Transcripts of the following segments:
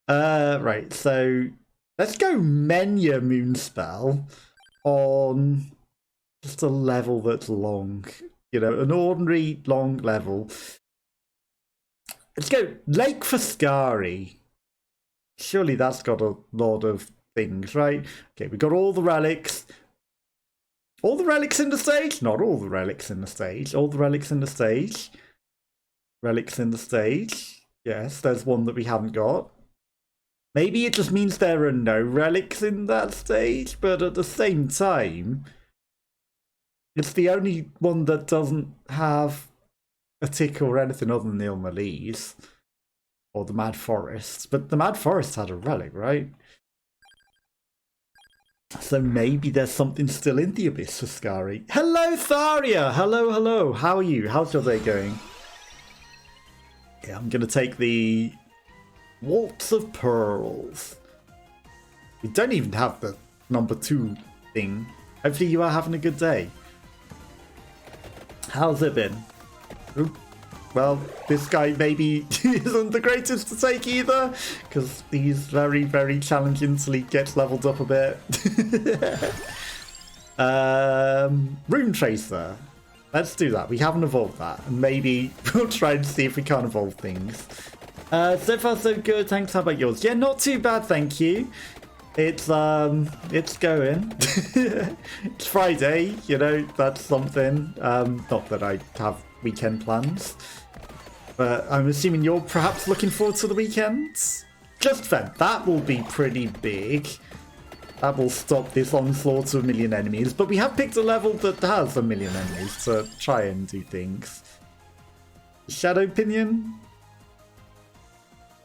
Right, so let's go Menya Moonspell on just a level that's long. You know, an ordinary long level. Let's go Lake Foscari. Surely that's got a lot of things, right? Okay, we've got all the relics. All the relics in the stage? Not all the relics in the stage. All the relics in the stage. Relics in the stage. Yes, there's one that we haven't got. Maybe it just means there are no relics in that stage, but at the same time, it's the only one that doesn't have a tick or anything other than the Ilmalese. Or the Mad Forest. But the Mad Forest had a relic, right? So maybe there's something still in the Abyss for Scary. Hello, Tharia! Hello, hello. How are you? How's your day going? Yeah, I'm going to take the Waltz of Pearls. We don't even have the number 2 thing. Hopefully you are having a good day. How's it been? Oop. Well, this guy maybe isn't the greatest to take either, because he's very, very challenging until he gets leveled up a bit. Rune Tracer. Let's do that. We haven't evolved that. And maybe we'll try and see if we can't evolve things. So far so good. Thanks. How about yours? Yeah, not too bad, thank you. It's going. It's Friday, you know, that's something. Not that I have weekend plans. But I'm assuming you're perhaps looking forward to the weekends? Just Fed, that will be pretty big. That will stop this onslaught of 1 million enemies. But we have picked a level that has 1 million enemies to try and do things. Shadow Pinion?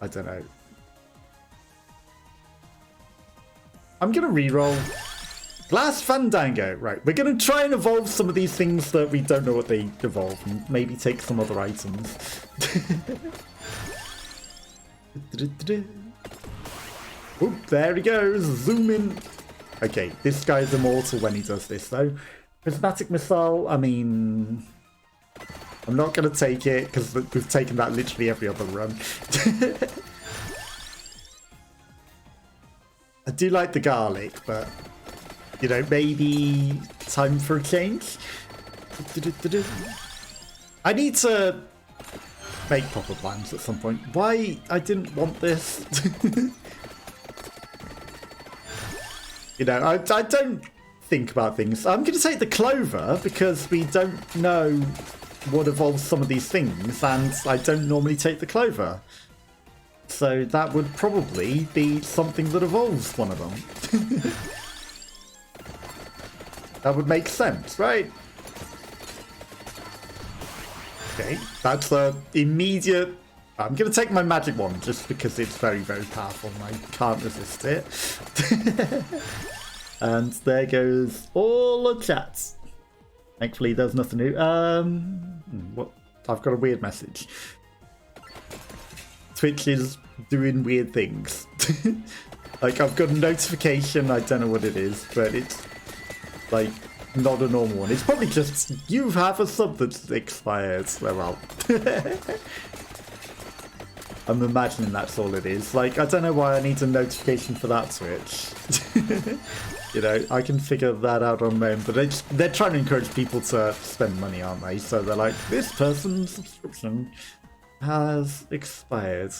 I don't know. I'm going to reroll. Glass Fandango. Right, we're going to try and evolve some of these things that we don't know what they evolve. And maybe take some other items. Oop, there he goes. Zoom in. Okay, this guy's immortal when he does this, though. Prismatic Missile, I mean... I'm not going to take it, because we've taken that literally every other run. I do like the garlic, but... You know, maybe time for a change. I need to make proper plans at some point. Why I didn't want this? You know, I don't think about things. I'm going to take the clover because we don't know what evolves some of these things, and I don't normally take the clover. So that would probably be something that evolves one of them. That would make sense, right? Okay, that's the immediate... I'm going to take my magic wand just because it's very, very powerful and I can't resist it. And there goes all the chats. Thankfully, there's nothing new. What? I've got a weird message. Twitch is doing weird things. Like, I've got a notification, I don't know what it is, but it's... like, not a normal one. It's probably just, you have a sub that's expired. Well, I'm imagining that's all it is. Like, I don't know why I need a notification for that Twitch. You know, I can figure that out on my own. But they're trying to encourage people to spend money, aren't they? So they're like, this person's subscription has expired.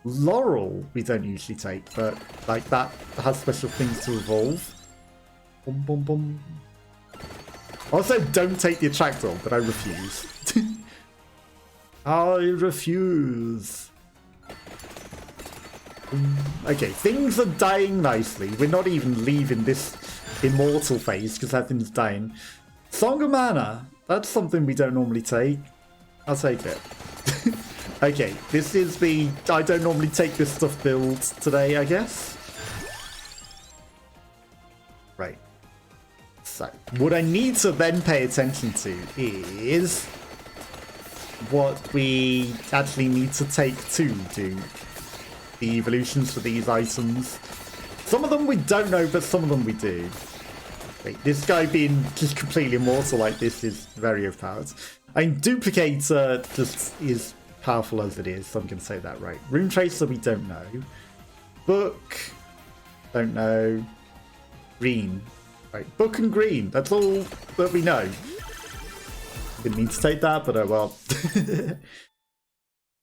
Laurel, we don't usually take, but, like, that has special things to evolve. Boom, boom, boom. Also, don't take the attractor, but I refuse. I refuse. Okay, things are dying nicely. We're not even leaving this immortal phase because everything's dying. Song of Mana. That's something we don't normally take. I'll take it. Okay, this is the I don't normally take this stuff build today, I guess. Right. So, what I need to then pay attention to is what we actually need to take to do the evolutions for these items. Some of them we don't know, but some of them we do. Wait, this guy being just completely immortal like this is very overpowered. I mean, Duplicator just is powerful as it is, so I'm going to say that right. Rune Tracer we don't know. book. Don't know. Green. Right, book and green. That's all that we know. Didn't mean to take that, but oh well.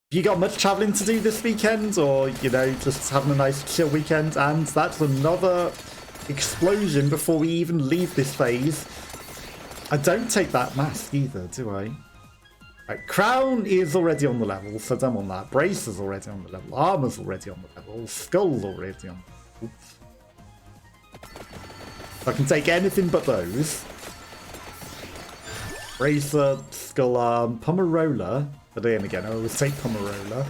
You got much travelling to do this weekend, or, you know, just having a nice chill weekend? And that's another explosion before we even leave this phase. I don't take that mask either, do I? Right, crown is already on the level, so I'm on that. Brace is already on the level. Armor's already on the level. Skull's already on the level. I can take anything but those. Bracer, skull arm, Pomerola. But then again, I always take Pomerola.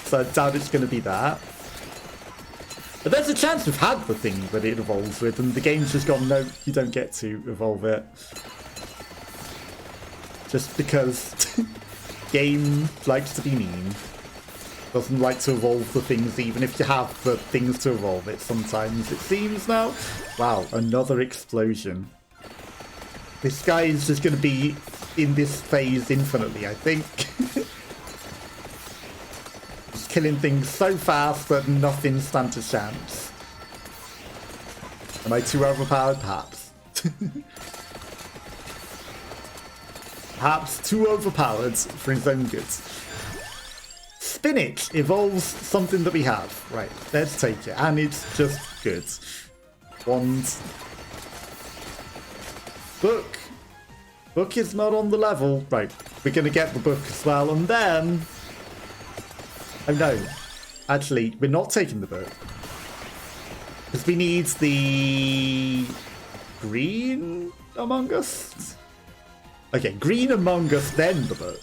So I doubt it's going to be that. But there's a chance we've had the thing that it evolves with, and the game's just gone, no, you don't get to evolve it. Just because game likes to be mean. Doesn't like to evolve the things even if you have the things to evolve it sometimes, it seems now. Wow, another explosion. This guy is just going to be in this phase infinitely, I think. Just killing things so fast that nothing stands a chance. Am I too overpowered? Perhaps. Perhaps too overpowered for his own good. Spinach evolves something that we have. Right, let's take it. And it's just good. Wand. Book. Book is not on the level. Right, we're going to get the book as well. And then... Oh no. Actually, we're not taking the book. Because we need the... Green Among Us? Okay, Green Among Us, then the book.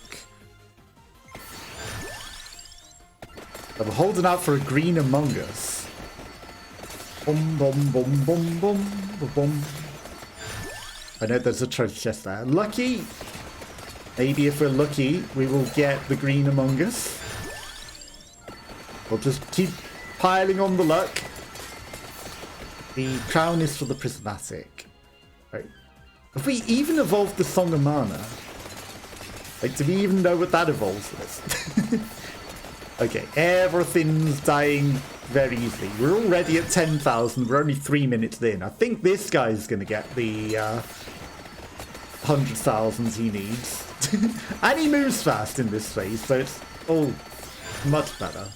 I'm holding out for a Green Among Us. Bum bum bum bum bum bum bum. I know there's a treasure chest there. Lucky. Maybe if we're lucky, we will get the Green Among Us. We'll just keep piling on the luck. The crown is for the prismatic. Right. Have we even evolved the Song of Mana? Like, do we even know what that evolves with? Okay, everything's dying very easily. We're already at 10,000. We're only 3 minutes in. I think this guy's going to get the 100,000 he needs. And he moves fast in this phase, so it's all much better.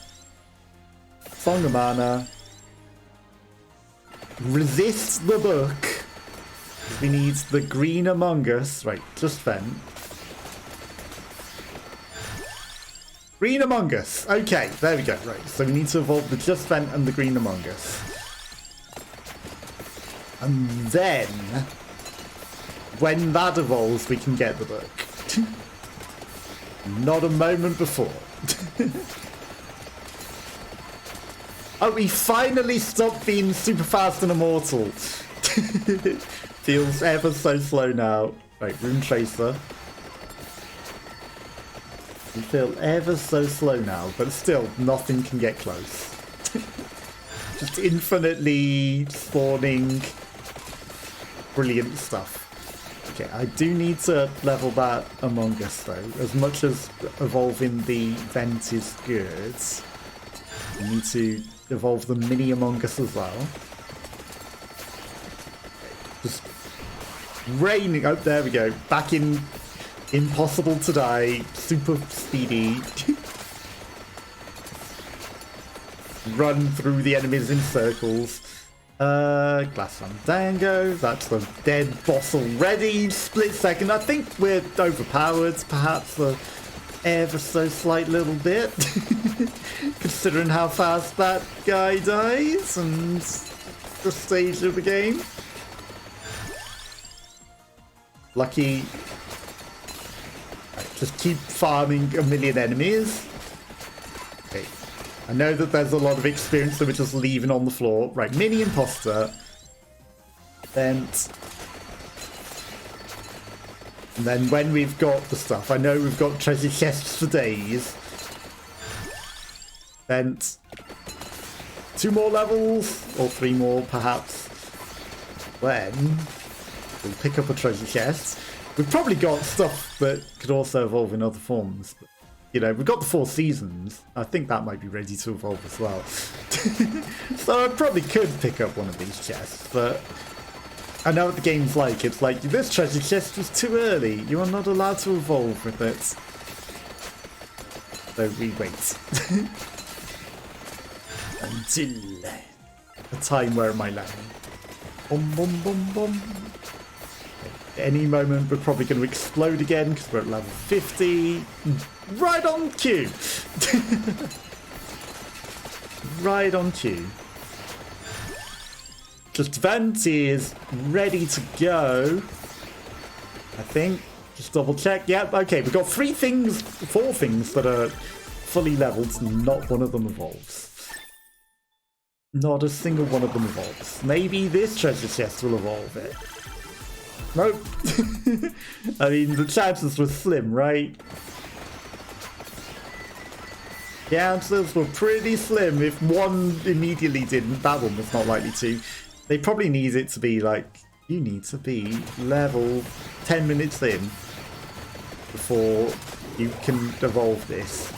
Song of Mana. Resist the book. We need the Green Among Us. Right, just then. Green Among Us. Okay, there we go. Right, so we need to evolve the Just Vent and the Green Among Us. And then, when that evolves, we can get the book. Not a moment before. Oh, we finally stopped being super fast and immortal. Feels ever so slow now. Right, Rune Tracer. We feel ever so slow now, but still, nothing can get close. Just infinitely spawning brilliant stuff. Okay, I do need to level that Among Us, though. As much as evolving the vent is good, we need to evolve the mini Among Us as well. Just raining. Oh, there we go. Back in Impossible to Die, super speedy. Run through the enemies in circles. Glass Fandango, that's the dead boss already. Split second, I think we're overpowered, perhaps a ever so slight little bit. Considering how fast that guy dies and the stage of the game. Lucky. Just keep farming a million enemies. Okay. I know that there's a lot of experience that we're just leaving on the floor. Right, mini imposter. Vent. And then when we've got the stuff, I know we've got treasure chests for days. Vent. 2 more levels, or 3 more perhaps. Then we'll pick up a treasure chest. We've probably got stuff that could also evolve in other forms. But You know, we've got the 4 seasons. I think that might be ready to evolve as well. So I probably could pick up one of these chests, but I know what the game's like. It's like, this treasure chest was too early. You are not allowed to evolve with it. So we wait. Until the time where am I landing? Boom, boom, boom, boom. Any moment we're probably going to explode again because we're at level 50. Right on cue. Right on cue. Just vent is ready to go. I think. Just double check. Yep, okay. We've got 4 things that are fully leveled. Not one of them evolves. Not a single one of them evolves. Maybe this treasure chest will evolve it. Nope. I mean, the chances were slim, right? The chances were pretty slim. If one immediately didn't, that one was not likely to. They probably need it to be like, you need to be level 10 minutes in before you can evolve this.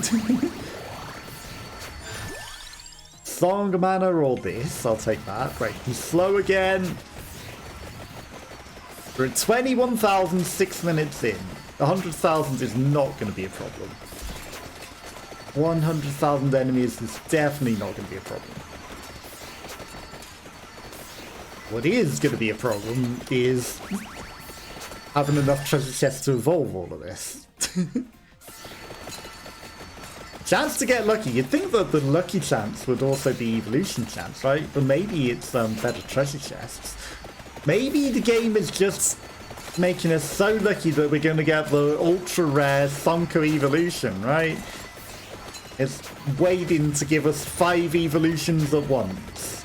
Song mana or this, I'll take that. Right, he's slow again. We're at 21,006 minutes in. 100,000 is not going to be a problem. 100,000 enemies is definitely not going to be a problem. What is going to be a problem is having enough treasure chests to evolve all of this. Chance to get lucky. You'd think that the lucky chance would also be evolution chance, right? But maybe it's better treasure chests. Maybe the game is just making us so lucky that we're going to get the ultra rare Sonko evolution, right? It's waiting to give us 5 evolutions at once.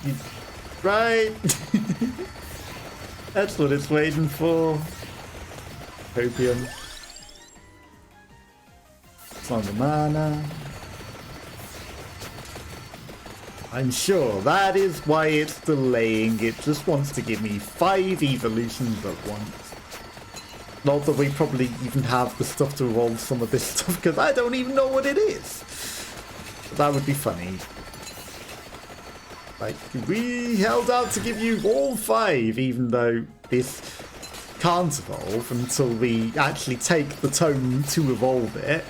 Right? That's what it's waiting for. Copium. Song of Mana. I'm sure that is why it's delaying. It just wants to give me 5 evolutions at once. Not that we probably even have the stuff to evolve some of this stuff, because I don't even know what it is. But that would be funny. Like, we held out to give you all 5, even though this can't evolve until we actually take the tome to evolve it.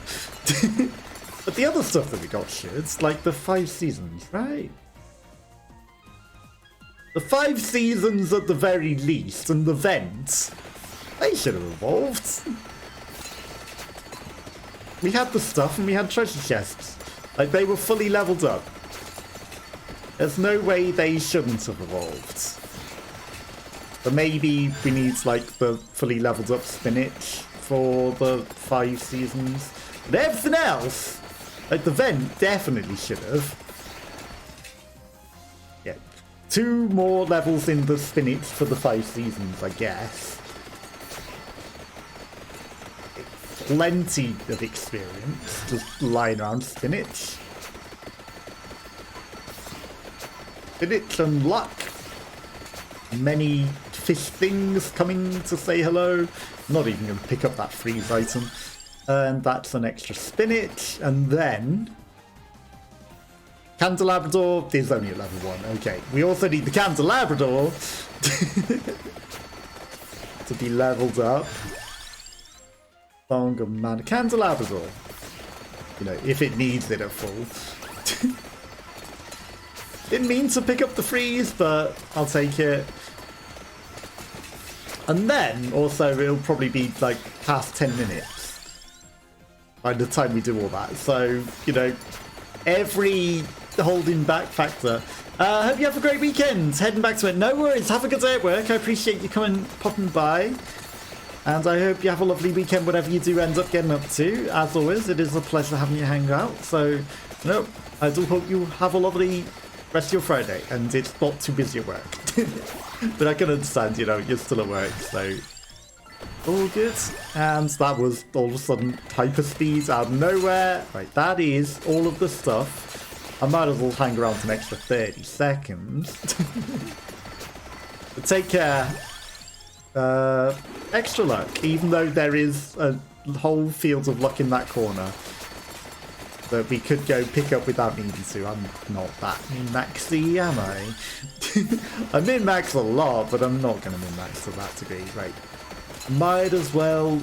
But the other stuff that we got should, like the 5 seasons, right? The 5 seasons at the very least, and the vents, they should have evolved. We had the stuff and we had treasure chests. Like, they were fully leveled up. There's no way they shouldn't have evolved. But maybe we need, like, the fully leveled up spinach for the 5 seasons. But everything else, like the vent, definitely should have. Yeah, 2 more levels in the spinach for the 5 seasons, I guess. Plenty of experience just lying around spinach. Spinach and luck. Many fish things coming to say hello. Not even going to pick up that freeze item. And that's an extra spinach. And then Candelabrador is only at level 1. Okay. We also need the Candelabrador to be leveled up. Song of Mana. Candelabrador. You know, if it needs it at full. Didn't mean to pick up the freeze, but I'll take it. And then, also, it'll probably be, like, past 10 minutes by the time we do all that. So, you know, every holding back factor. Hope you have a great weekend. Heading back to it. No worries. Have a good day at work. I appreciate you popping by. And I hope you have a lovely weekend, whatever you do end up getting up to. As always, it is a pleasure having you hang out. So, no, I do hope you have a lovely rest of your Friday, and it's not too busy at work. But I can understand, you know, you're still at work, so all good. And that was all of a sudden hyperspeed out of nowhere. Right, that is all of the stuff. I might as well hang around an extra 30 seconds. But take care. Extra luck, even though there is a whole field of luck in that corner. that we could go pick up without needing to. I'm not that min-maxy, am I? I min-max a lot, but I'm not going to min-max to that degree. Right. Might as well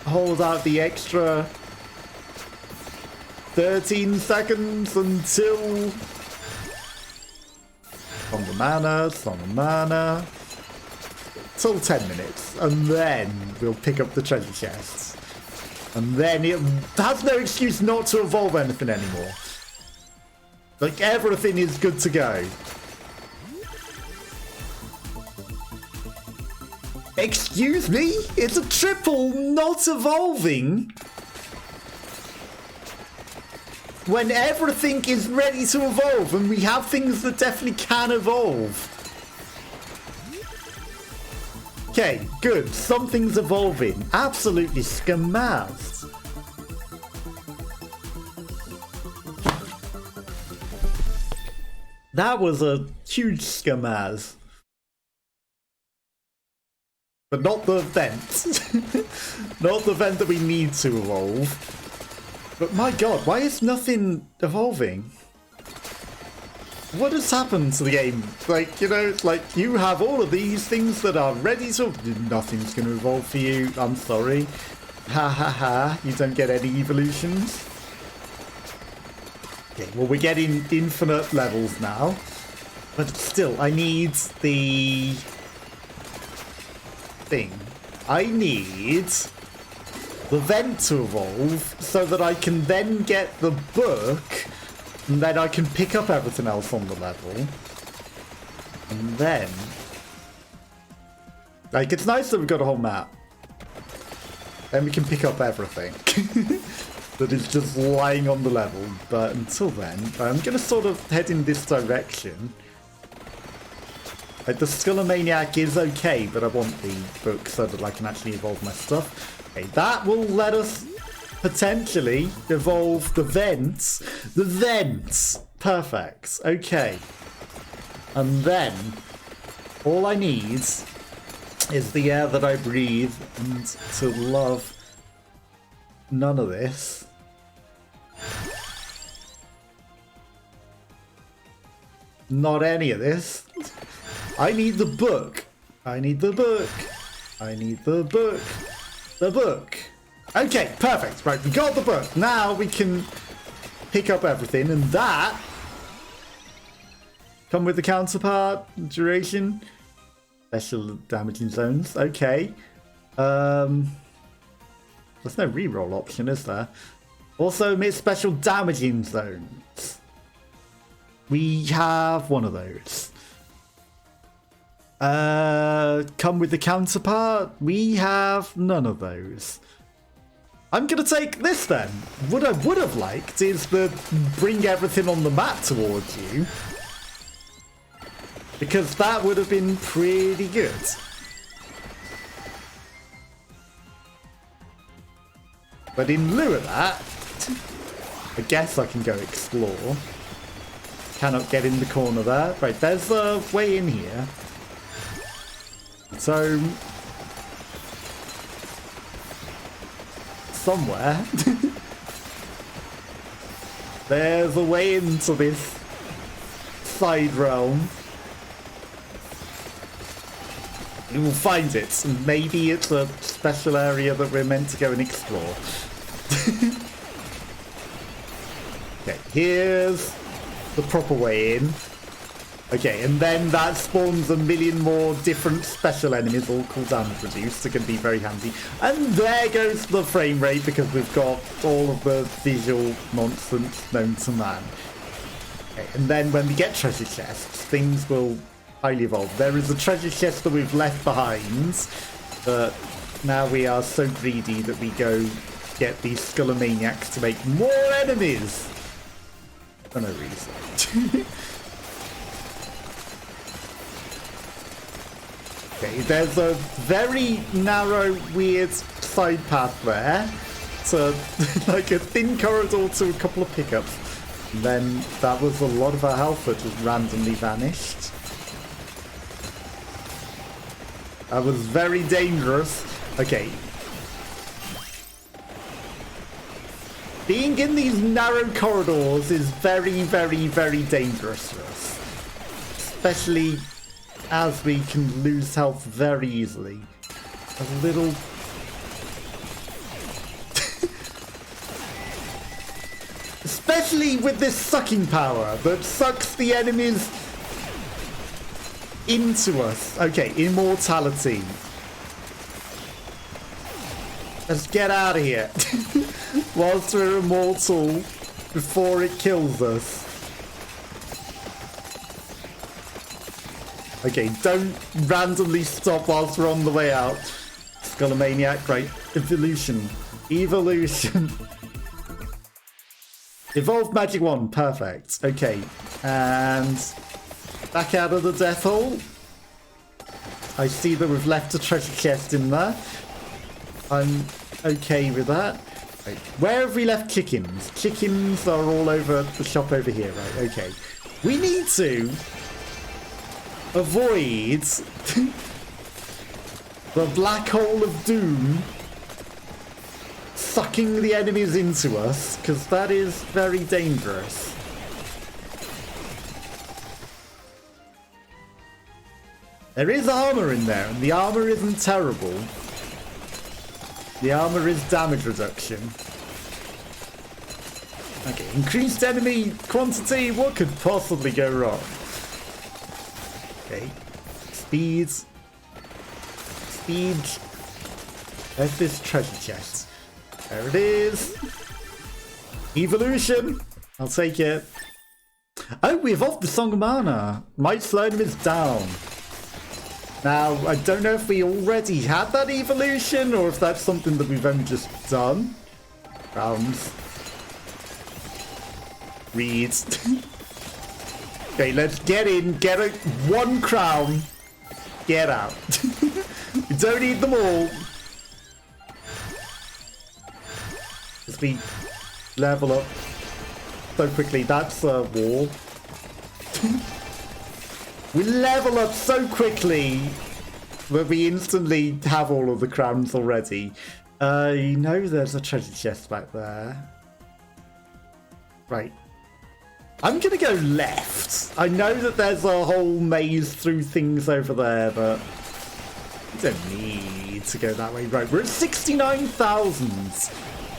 hold out the extra 13 seconds until... Song of mana. Till 10 minutes. And then we'll pick up the treasure chests. And then it has no excuse not to evolve anything anymore. Like, everything is good to go. Excuse me? It's a triple not evolving? When everything is ready to evolve and we have things that definitely can evolve. Okay, good. Something's evolving. Absolutely skamazed. That was a huge skamaz. But not the vent. Not the vent that we need to evolve. But my god, why is nothing evolving? What has happened to the game? Like, you know, it's like you have all of these things that are ready to... Nothing's going to evolve for you. I'm sorry. Ha ha ha. You don't get any evolutions. Okay, well, we're getting infinite levels now. But still, I need the... thing. I need the vent to evolve so that I can then get the book... And then I can pick up everything else on the level. And then... Like, it's nice that we've got a whole map. Then we can pick up everything. That is just lying on the level. But until then, I'm going to sort of head in this direction. Like, the Skullomaniac is okay, but I want the book so that I can actually evolve my stuff. Okay, that will let us... potentially evolve the vents. The vents! Perfect. Okay. And then all I need is the air that I breathe and to love none of this. Not any of this. I need the book. I need the book. I need the book. The book. Okay, perfect. Right, we got the book. Now we can pick up everything, and that come with the counterpart duration, special damaging zones. Okay, there's no reroll option, is there? Also emit special damaging zones. We have one of those. Come with the counterpart. We have none of those. I'm going to take this then. What I would have liked is the bring everything on the map towards you. Because that would have been pretty good. But in lieu of that, I guess I can go explore. Cannot get in the corner there. Right, there's a way in here. So... somewhere there's a way into this side realm. We will find it, and maybe it's a special area that we're meant to go and explore. Okay, here's the proper way in. Okay, and then that spawns a million more different special enemies, all cooldown reduced. They're going to be very handy. And there goes the frame rate, because we've got all of the visual nonsense known to man. Okay, and then when we get treasure chests, things will highly evolve. There is a treasure chest that we've left behind, but now we are so greedy that we go get these Skullomaniacs to make more enemies. For no reason. Okay, there's a very narrow, weird side path there. So, like a thin corridor to a couple of pickups. And then that was a lot of our health that just randomly vanished. That was very dangerous. Okay. Being in these narrow corridors is very, very, very dangerous for us. Especially as we can lose health very easily. A little... Especially with this sucking power that sucks the enemies into us. Okay, immortality. Let's get out of here. Whilst we're immortal before it kills us. Okay, don't randomly stop whilst we're on the way out. Skullomaniac, right. Evolution. Evolution. Evolved magic wand, perfect. Okay, and back out of the death hole. I see that we've left a treasure chest in there. I'm okay with that. Right. Where have we left chickens? Chickens are all over the shop over here, right? Okay. We need to avoid the black hole of doom sucking the enemies into us, because that is very dangerous. There is armor in there, and the armor isn't terrible. The armor is damage reduction. Okay, increased enemy quantity. What could possibly go wrong? Okay, speed. Speed. Where's this treasure chest? There it is. Evolution. I'll take it. Oh, we evolved the Song of Mana. Might slow enemies down. Now, I don't know if we already had that evolution or if that's something that we've only just done. Rounds. Reads. Okay, let's get in, get a one crown, get out. We don't need them all. As we level up so quickly, that's a wall. We level up so quickly that we instantly have all of the crowns already. You know there's a treasure chest back there. Right. I'm going to go left. I know that there's a whole maze through things over there, but we don't need to go that way. Right, we're at 69,000.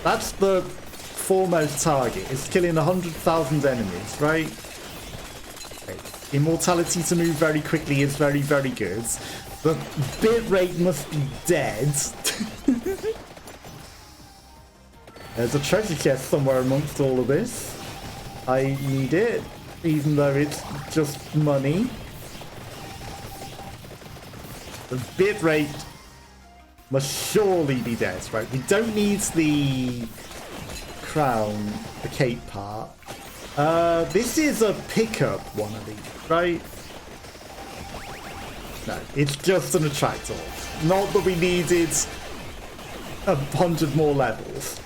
That's the foremost target. It's killing 100,000 enemies, right? Okay. Immortality to move very quickly is very, very good. The bit rate must be dead. There's a treasure chest somewhere amongst all of this. I need it, even though it's just money. The bit rate must surely be dead, right? We don't need the crown, the cape part. This is a pickup one of these, right? No, it's just an attractor. Not that we needed 100 more levels.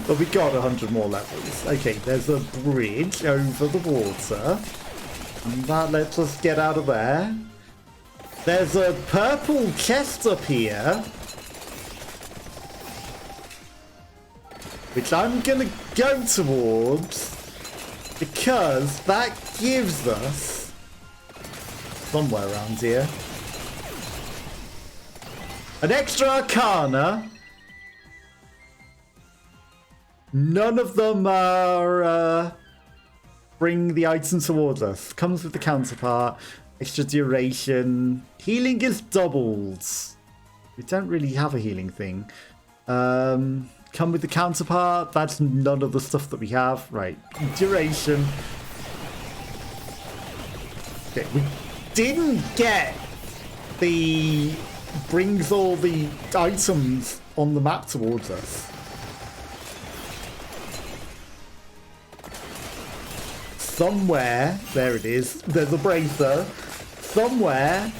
But we got 100 more levels. Okay, there's a bridge over the water. And that lets us get out of there. There's a purple chest up here. Which I'm gonna go towards. Because that gives us somewhere around here an extra arcana. None of them are bring the item towards us. Comes with the counterpart. Extra duration. Healing is doubled. We don't really have a healing thing. Come with the counterpart. That's none of the stuff that we have. Right. Duration. Okay, we didn't get the brings all the items on the map towards us. Somewhere, there it is, there's a bracer. Somewhere,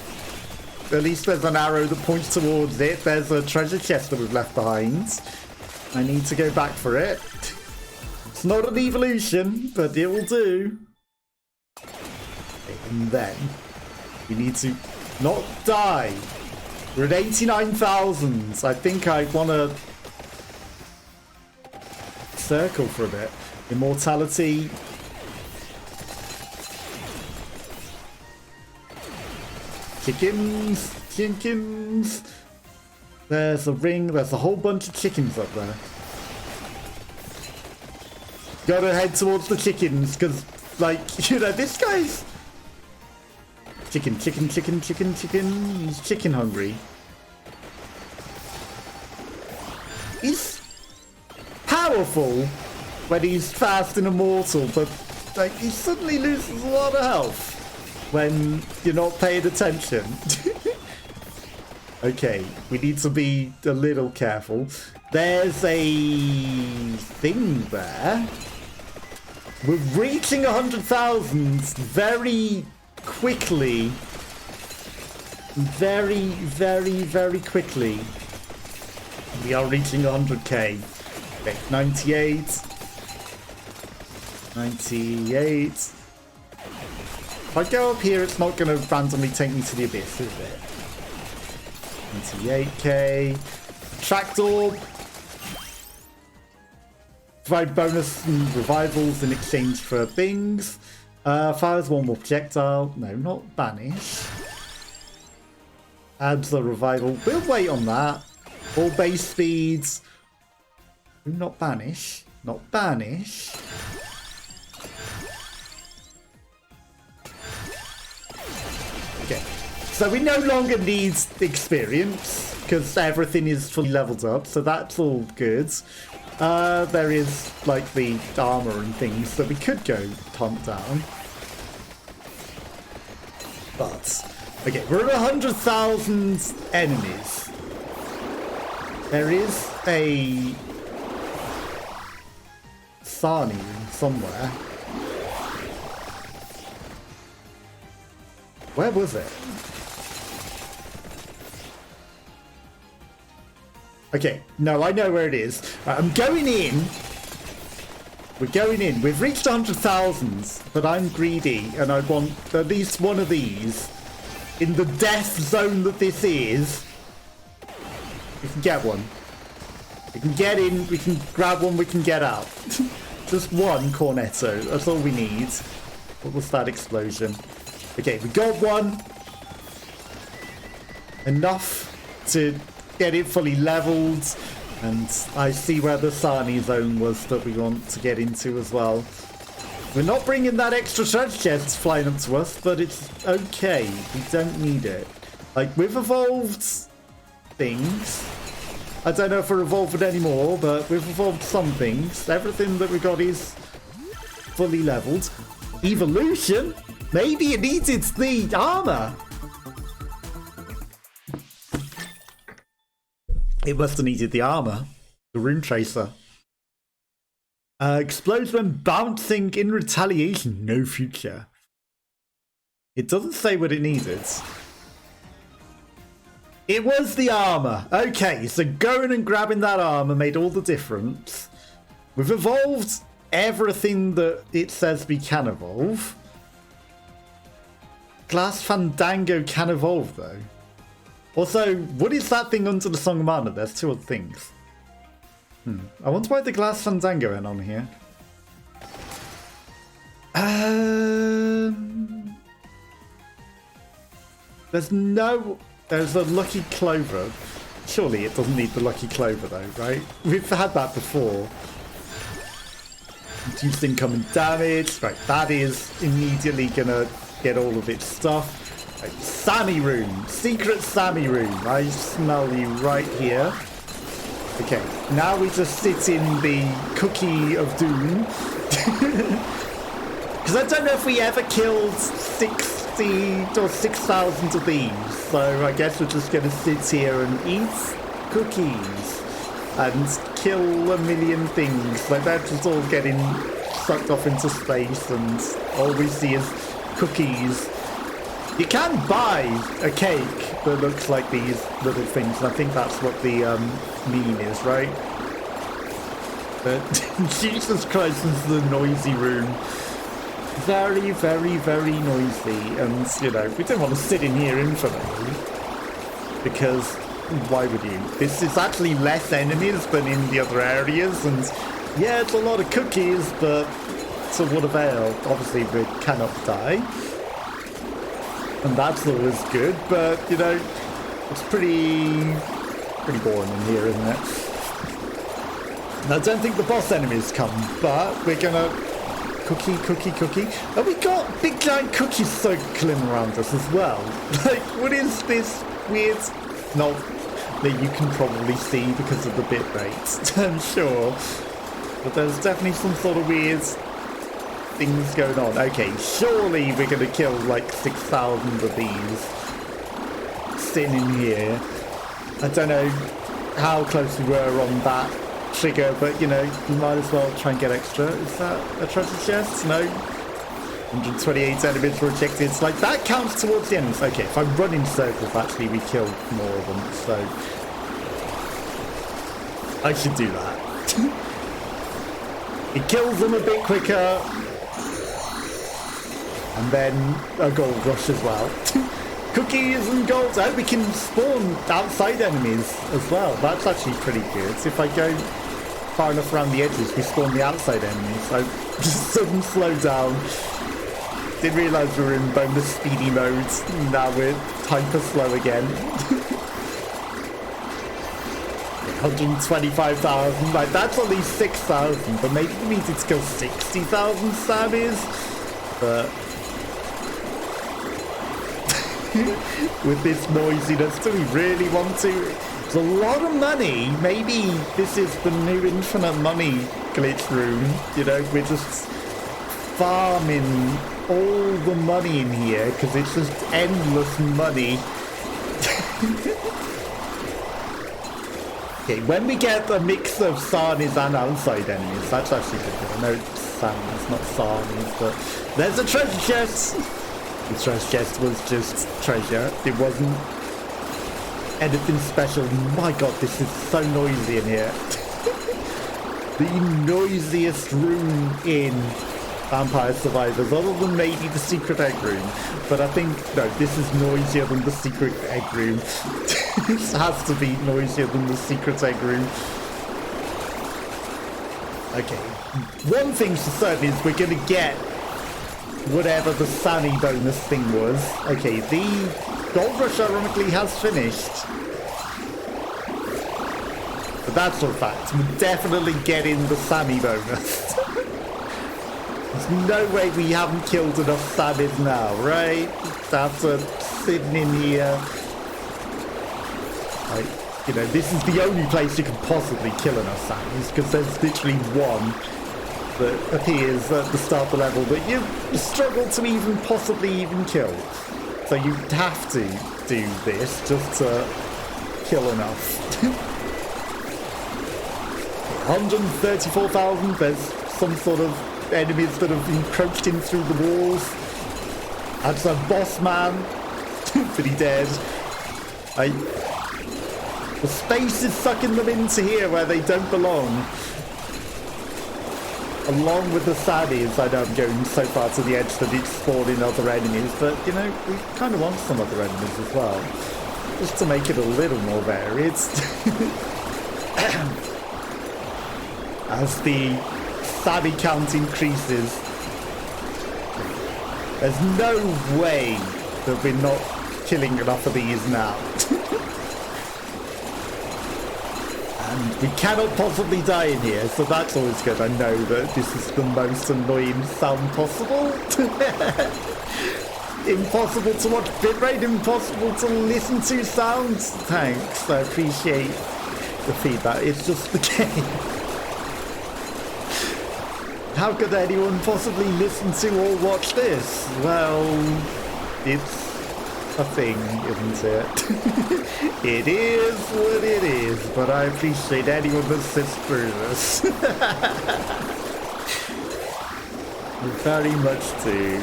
at least there's an arrow that points towards it. There's a treasure chest that we've left behind. I need to go back for it. It's not an evolution, but it will do. And then, we need to not die. We're at 89,000. I think I want to circle for a bit. Immortality. Chickens. Chickens. There's a ring. There's a whole bunch of chickens up there. Gotta head towards the chickens, because, like, you know, this guy's... Chicken. He's chicken hungry. He's powerful when he's fast and immortal, but, like, he suddenly loses a lot of health when you're not paying attention. Okay, we need to be a little careful. There's a thing there. We're reaching 100,000 very quickly. Very quickly. We are reaching 100k. Okay, 98. 98. If I go up here, it's not going to randomly take me to the abyss, is it? 98k. Tracked orb. Provide bonus and revivals in exchange for things. Fires one more projectile. No, not banish. Adds a revival. We'll wait on that. All base speeds. Not banish. Not banish. Okay. So we no longer need experience because everything is fully leveled up. So that's all good. There is, like, the armor and things that we could go hunt down. But, okay, we're at 100,000 enemies. There is a Sani room somewhere. Where was it? Okay, no, I know where it is. Right, I'm going in. We're going in. We've reached 100,000, but I'm greedy, and I want at least one of these in the death zone that this is. We can get one. We can get in, we can grab one, we can get out. Just one cornetto, that's all we need. What was that explosion? Okay, we got one. Enough to get it fully leveled, and I see where the Sani zone was that we want to get into as well. We're not bringing that extra treasure chest flying up to us, but it's okay. We don't need it. Like, we've evolved things. I don't know if we're evolved anymore, but we've evolved some things. Everything that we got is fully leveled. Evolution? Maybe it needed the armor. It must have needed the armor. The rune tracer. Explodes when bouncing in retaliation. No future. It doesn't say what it needed. It was the armor. Okay, so going and grabbing that armor made all the difference. We've evolved everything that it says we can evolve. Glass Fandango can evolve, though. Also, what is that thing under the Song of Mana? There's two other things. I wonder why the Glass Fandango ain't on here. There's a Lucky Clover. Surely it doesn't need the Lucky Clover, though, right? We've had that before. Reduced incoming damage. Right, that is immediately gonna get all of its stuff. Right, Sami room. Secret Sami room. I smell you right here. Okay, now we just sit in the Cookie of Doom. Because I don't know if we ever killed 60 or 6,000 of these. So I guess we're just going to sit here and eat cookies. And kill a million things. Like, they're just all getting sucked off into space, and all we see is cookies. You can buy a cake that looks like these little things, and I think that's what the meme is, right? But Jesus Christ, this is a noisy room. Very, very, very noisy, and, you know, we don't want to sit in here infinitely, because why would you? This is actually less enemies than in the other areas, and Yeah, it's a lot of cookies, but to what avail? Obviously, we cannot die. And that's always good, but, you know, it's pretty boring in here, isn't it? And I don't think the boss enemies come, but we're gonna... Cookie. And we got big giant cookies circling around us as well. Like, what is this weird... Not that you can probably see because of the bit rate, I'm sure. But there's definitely some sort of weird things going on. Okay, surely we're going to kill like 6,000 of these sitting in here. I don't know how close we were on that trigger, but you know, you might as well try and get extra. Is that a treasure chest? No. 128 enemies rejected. It's like, that counts towards the enemies. Okay, if I run in circles, actually we kill more of them, so I should do that. It kills them a bit quicker. And then a gold rush as well. Cookies and gold. I hope we can spawn outside enemies as well. That's actually pretty good. If I go far enough around the edges, we spawn the outside enemies. So just sudden slow down. Didn't realise we were in bonus speedy mode. Now we're hyper slow again. 125,000. Like, that's only 6,000. But maybe we needed to kill 60,000 Sammys. But... with this noisiness, do we really want to? It's a lot of money. Maybe this is the new infinite money glitch room. You know, we're just farming all the money in here because it's just endless money. Okay, when we get a mix of Sarnies and outside enemies, that's actually good. I know it's Sarnies, not Sarnies, but there's a treasure chest. The treasure chest was just treasure. It wasn't anything special. My god, this is so noisy in here. The noisiest room in Vampire Survivors, other than maybe the secret egg room. But I think, no, this is noisier than the secret egg room. This has to be noisier than the secret egg room. Okay. One thing's for certain is we're going to get whatever the Sammy bonus thing was. Okay, the Gold Rush ironically has finished. But that's a fact. We're definitely getting the Sammy bonus. There's no way we haven't killed enough Sammys now, right? After sitting in here. Like, you know, this is the only place you can possibly kill enough Sammys, because there's literally one that appears at the start of the level that you struggle to even possibly even kill. So you have to do this just to kill enough. 134,000, there's some sort of enemies that have encroached in through the walls. That's a boss man. Pretty dead. The space is sucking them into here where they don't belong. Along with the Saddies, I know I'm going so far to the edge that it's spawning other enemies, but, you know, we kind of want some other enemies as well. Just to make it a little more varied. As the Saddy count increases, there's no way that we're not killing enough of these now. And we cannot possibly die in here, so that's always good. I know that this is the most annoying sound possible. Impossible to watch bitrate, impossible to listen to sounds. Thanks, I appreciate the feedback. It's just the game. How could anyone possibly listen to or watch this? Well, it's a thing, isn't it? It is what it is, but I appreciate anyone that sits through this. Very much do.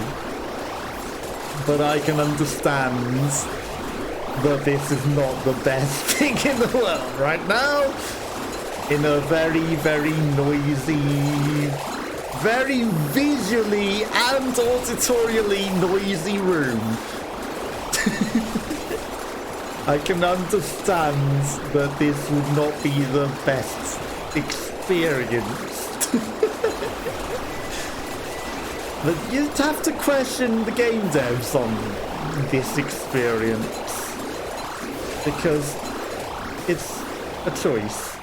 But I can understand that this is not the best thing in the world right now. In a very, very noisy, very visually and auditorially noisy room. I can understand that this would not be the best experience. But you'd have to question the game devs on this experience, because it's a choice.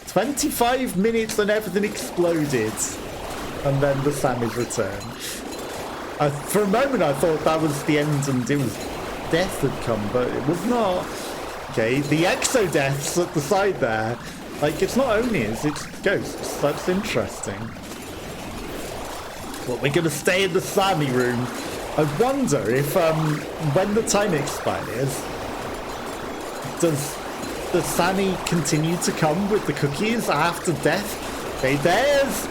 25 minutes and everything exploded, and then the Sammys return. For a moment I thought that was the end and it was death had come, but it was not. Okay, the exo-deaths at the side there, like, it's not Onis, it's ghosts. That's interesting. Well, we're gonna stay in the Sammy room. I wonder if, when the time expires, does the Sammy continue to come with the cookies after death? Okay, there's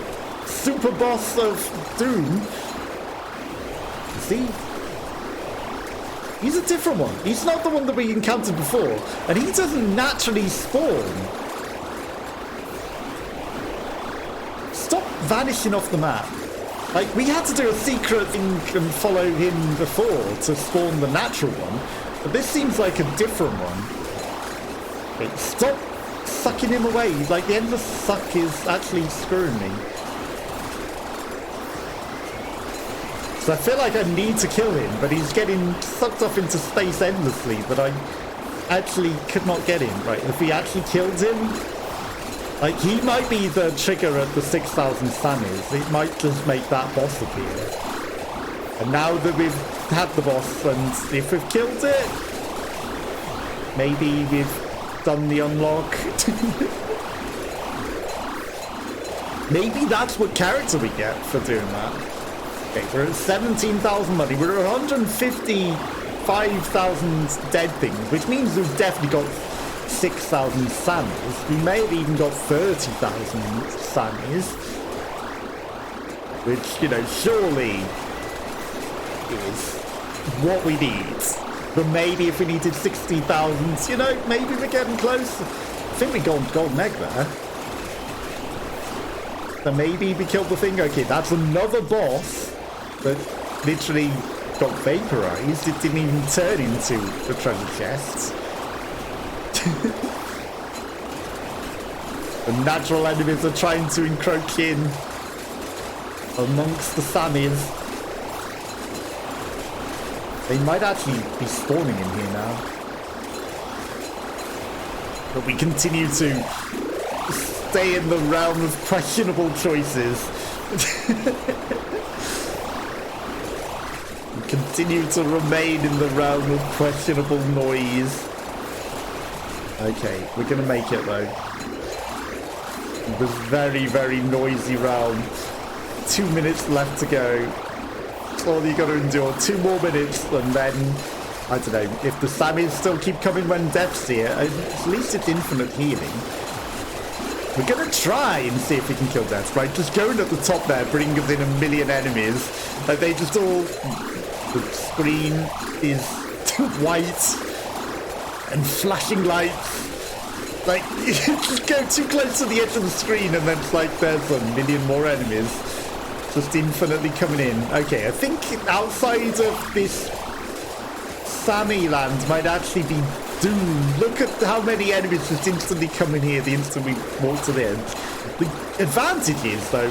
Super Boss of Doom. See? He's a different one. He's not the one that we encountered before, and he doesn't naturally spawn. Stop vanishing off the map. Like, we had to do a secret thing and follow him before to spawn the natural one, but this seems like a different one. Okay, stop sucking him away. Like, the endless suck is actually screwing me. So I feel like I need to kill him, but he's getting sucked off into space endlessly, but I actually could not get him. Right, if we actually killed him, like, he might be the trigger at the 6,000 Sammys. It might just make that boss appear. And now that we've had the boss, and if we've killed it, maybe we've done the unlock. Maybe that's what character we get for doing that. Okay, we're at 17,000 money. We're at 155,000 dead things, which means we've definitely got 6,000 Sammys. We may have even got 30,000 Sammys, which, you know, surely is what we need. But maybe if we needed 60,000, you know, maybe we're getting close. I think we got golden egg there. So maybe we killed the thing. Okay, that's another boss that literally got vaporized. It didn't even turn into the treasure chest. The natural enemies are trying to encroach in amongst the Sammys. They might actually be spawning in here now. But we continue to stay in the realm of questionable choices. We continue to remain in the realm of questionable noise. Okay, we're gonna make it though. It was very, very noisy realm. 2 minutes left to go. All you gotta endure. 2 more minutes, and then, I don't know, if the Sammys still keep coming when death's here, at least it's infinite healing. We're gonna try and see if we can kill death, right? Just going at the top there, bringing us in a million enemies. Like, they just all... The screen is white and flashing lights. Like, you just go too close to the edge of the screen and then it's like there's a million more enemies just infinitely coming in. Okay, I think outside of this Sammy land might actually be doomed. Look at how many enemies just instantly come in here the instant we walk to the edge. The advantage is, though,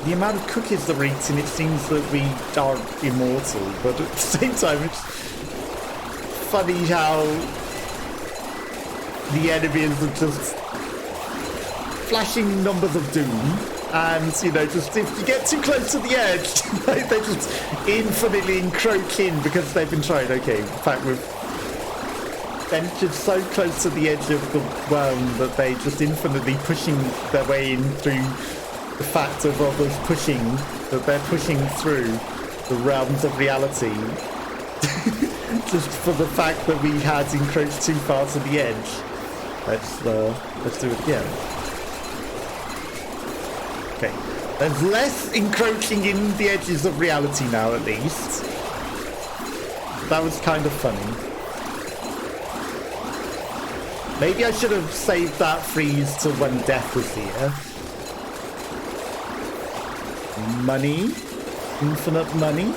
the amount of cookies that we're eating, it seems that we are immortal, but at the same time it's funny how the enemies are just flashing numbers of doom, and, you know, just if you get too close to the edge, they just infinitely encroach in because they've been trying. Okay, in fact, we've ventured so close to the edge of the realm that they just infinitely pushing their way in through the fact of others pushing, that they're pushing through the realms of reality just for the fact that we had encroached too far to the edge. Let's do it again. Okay, there's less encroaching in the edges of reality now, at least. That was kind of funny. Maybe I should have saved that freeze till when death was here. Money. Infinite money.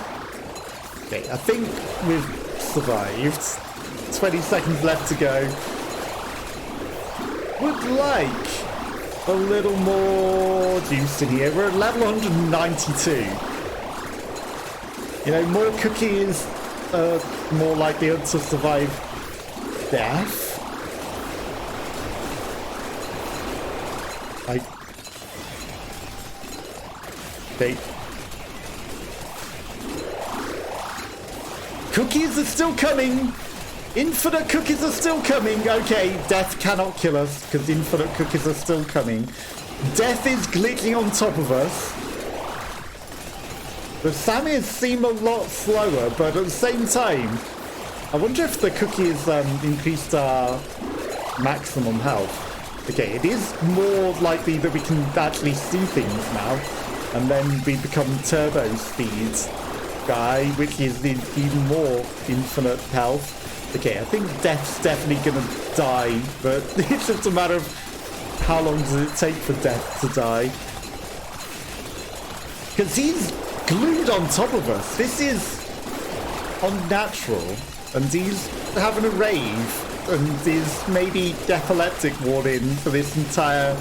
Okay, I think we've survived. 20 seconds left to go. Would like a little more juice in here. We're at level 192. You know, more cookies are more likely to survive death. Cookies are still coming! Infinite cookies are still coming! Okay, death cannot kill us, because infinite cookies are still coming. Death is glitching on top of us. The Samis seem a lot slower, but at the same time, I wonder if the cookies increased our maximum health. Okay, it is more likely that we can actually see things now, and then we become turbo speed guy, which is even more infinite health. Okay, I think Death's definitely gonna die, but it's just a matter of how long does it take for Death to die. Because he's glued on top of us. This is unnatural, and he's having a rave. And is maybe epileptic warning for this entire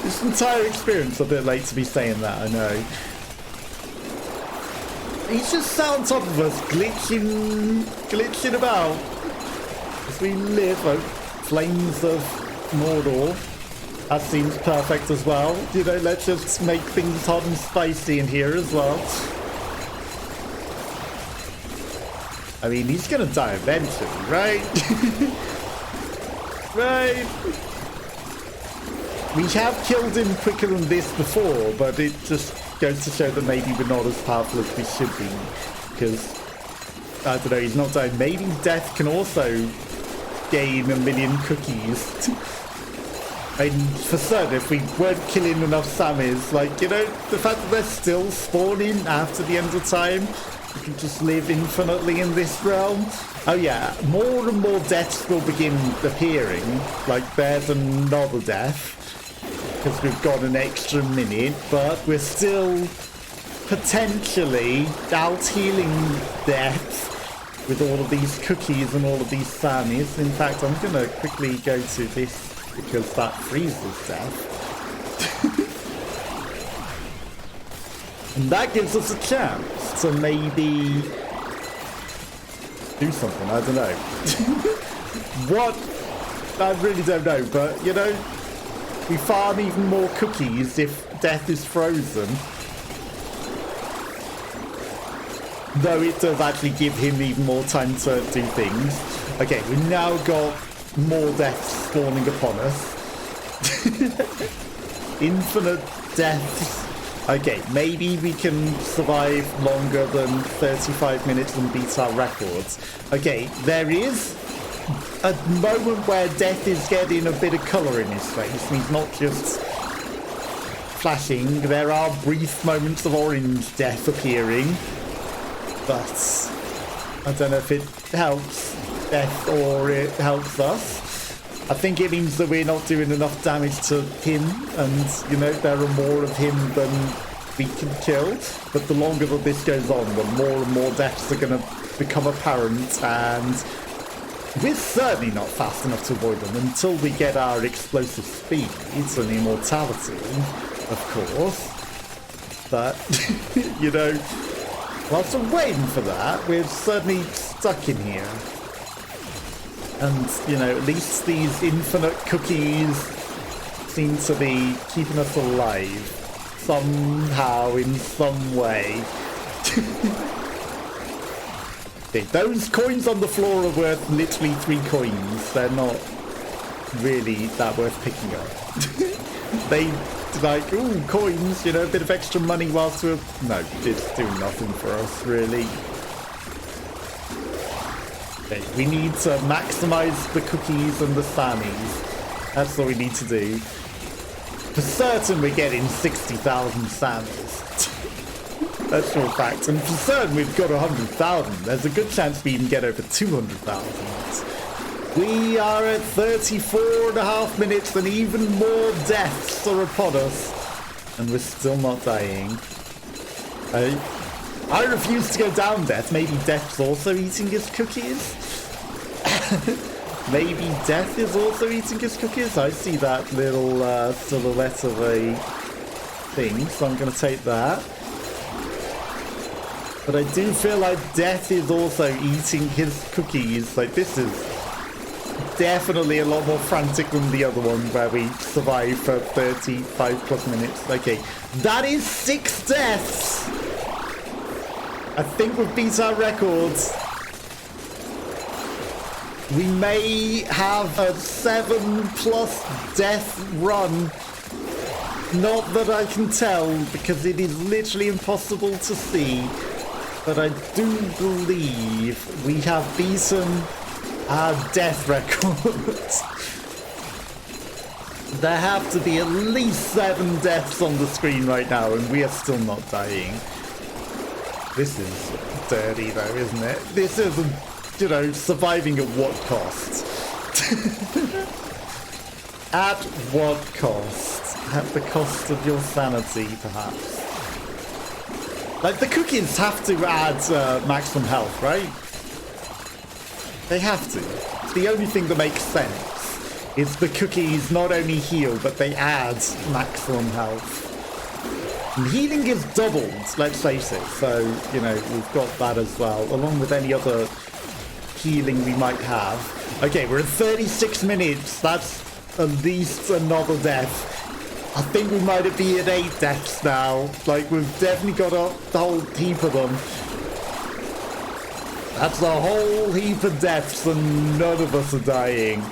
this entire experience. A bit late to be saying that, I know. He's just sat on top of us, glitching about as we live out flames of Mordor. That seems perfect as well. You know, let's just make things hot and spicy in here as well. I mean, he's gonna die eventually, right? Right. We have killed him quicker than this before, but it just goes to show that maybe we're not as powerful as we should be. Because, I don't know, he's not dying. Maybe Death can also gain 1 million cookies. I mean, for certain, if we weren't killing enough Samis, like, you know, the fact that they're still spawning after the end of time, we can just live infinitely in this realm. Oh yeah, more and more deaths will begin appearing. Like, there's another death, because we've got an extra minute, but we're still potentially out healing deaths with all of these cookies and all of these Samis. In fact, I'm gonna quickly go to this, because that freezes death. And that gives us a chance to maybe do something, I don't know. What? I really don't know, but, you know, we farm even more cookies if death is frozen. Though it does actually give him even more time to do things. Okay, we've now got more deaths spawning upon us. Infinite deaths. Okay, maybe we can survive longer than 35 minutes and beat our records. Okay, there is a moment where Death is getting a bit of colour in his face, and he's not just flashing. There are brief moments of orange Death appearing, but I don't know if it helps Death or it helps us. I think it means that we're not doing enough damage to him, and, you know, there are more of him than we can kill. But the longer that this goes on, the more and more deaths are going to become apparent, and we're certainly not fast enough to avoid them until we get our explosive speeds and immortality, of course. But, you know, whilst we're waiting for that, we're certainly stuck in here. And, you know, at least these infinite cookies seem to be keeping us alive. Somehow, in some way. Okay, those coins on the floor are worth literally 3 coins. They're not really that worth picking up. They, like, ooh, coins, you know, a bit of extra money whilst we're... No, it's doing nothing for us, really. Okay, we need to maximize the cookies and the Samis. That's what we need to do. For certain we're getting 60,000 Samis. That's for a fact. And for certain we've got 100,000. There's a good chance we even get over 200,000. We are at 34.5 minutes and even more deaths are upon us. And we're still not dying. I refuse to go down, Death. Maybe Death's also eating his cookies? maybe Death is also eating his cookies. I see that little silhouette of a thing, so I'm going to take that. But I do feel like Death is also eating his cookies. Like, this is definitely a lot more frantic than the other one where we survive for 35 plus minutes. Okay, that is 6 deaths. I think we've beat our records. We may have a 7+ death run. Not that I can tell, because it is literally impossible to see. But I do believe we have beaten our death records. There have to be at least 7 deaths on the screen right now, and we are still not dying. This is dirty though, isn't it? This isn't, you know, surviving at what cost? At what cost? At the cost of your sanity, perhaps? Like, the cookies have to add maximum health, right? They have to. It's the only thing that makes sense. Is the cookies not only heal, but they add maximum health. And healing is doubled, let's face it. So, you know, we've got that as well, along with any other healing we might have. Okay, we're at 36 minutes. That's at least another death. I think we might be at 8 deaths now. Like, we've definitely got a whole heap of them. That's a whole heap of deaths, and none of us are dying.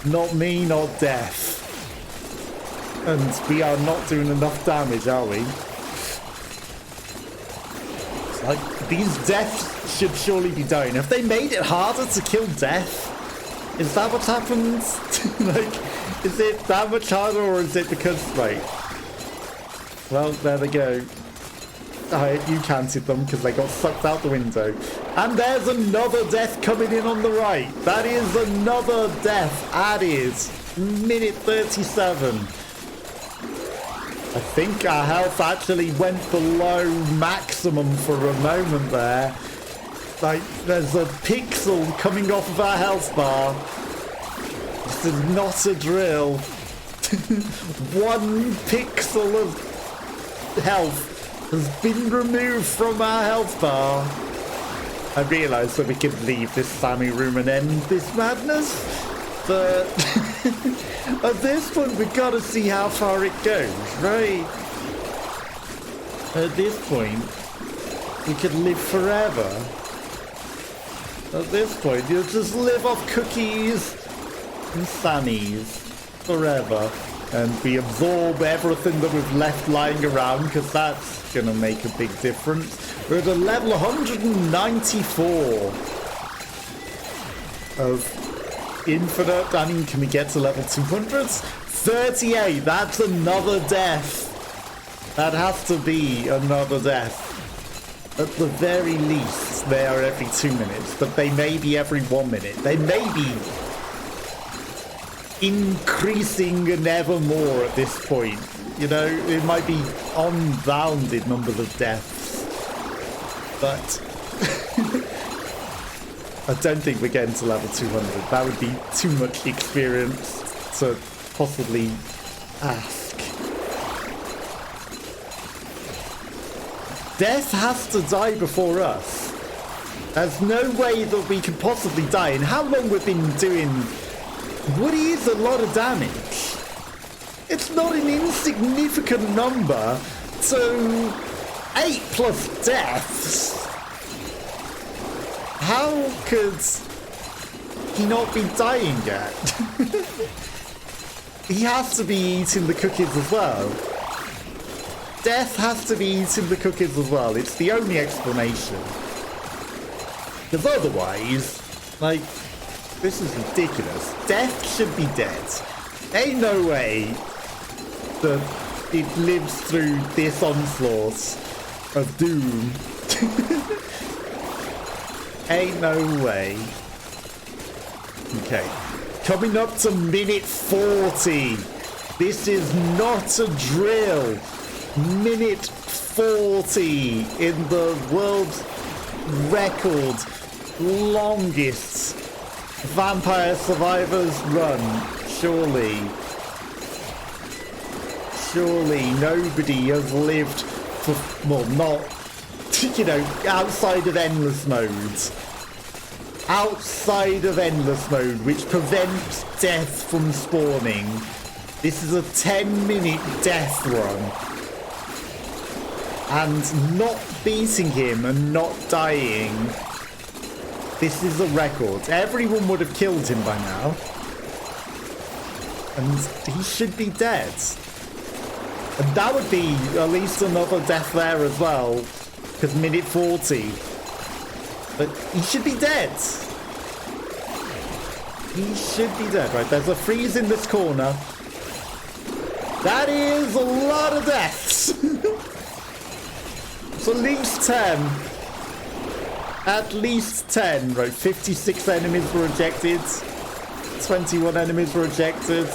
Not me, not Death. And we are not doing enough damage, are we? Like, these deaths should surely be dying. Have they made it harder to kill Death? Is that what's happened? Like, is it that much harder, or is it because, right? Well, there they go. You counted them because they got sucked out the window. And there's another death coming in on the right. That is another death added. Minute 37. I think our health actually went below maximum for a moment there. Like, there's a pixel coming off of our health bar. This is not a drill. 1 pixel of health has been removed from our health bar. I realised that we could leave this Sammy room and end this madness, but at this point we've got to see how far it goes, right? At this point, we could live forever. At this point, you'll just live off cookies and Sammys forever. And we absorb everything that we've left lying around, because that's going to make a big difference. We're at a level 194 of infinite. I mean, can we get to level 200? 38, that's another death. That has to be another death. At the very least, they are every 2 minutes, but they may be every 1 minute. They may be increasing and ever more at this point. You know, it might be unbounded numbers of deaths, but I don't think we're getting to level 200. That would be too much experience to possibly ask. Death has to die before us. There's no way that we can possibly die. And how long we've been doing what is a lot of damage. It's not an insignificant number. So 8+ deaths. How could he not be dying yet? He has to be eating the cookies as well. Death has to be eating the cookies as well. It's the only explanation. Because otherwise, like, this is ridiculous. Death should be dead. Ain't no way that it lives through this onslaught of doom. Ain't no way. Okay. Coming up to minute 40. This is not a drill. Minute 40 in the world record longest Vampire survivors, run. Surely. Surely nobody has lived for, well, not, you know, outside of endless mode. Outside of endless mode, which prevents death from spawning. This is a 10-minute death run. And not beating him and not dying. This is a record. Everyone would have killed him by now. And he should be dead. And that would be at least another death there as well. Because minute 40. But he should be dead. He should be dead. Right, there's a freeze in this corner. That is a lot of deaths. It's at least 10. At least 10. Right, 56 enemies were ejected. 21 enemies were ejected.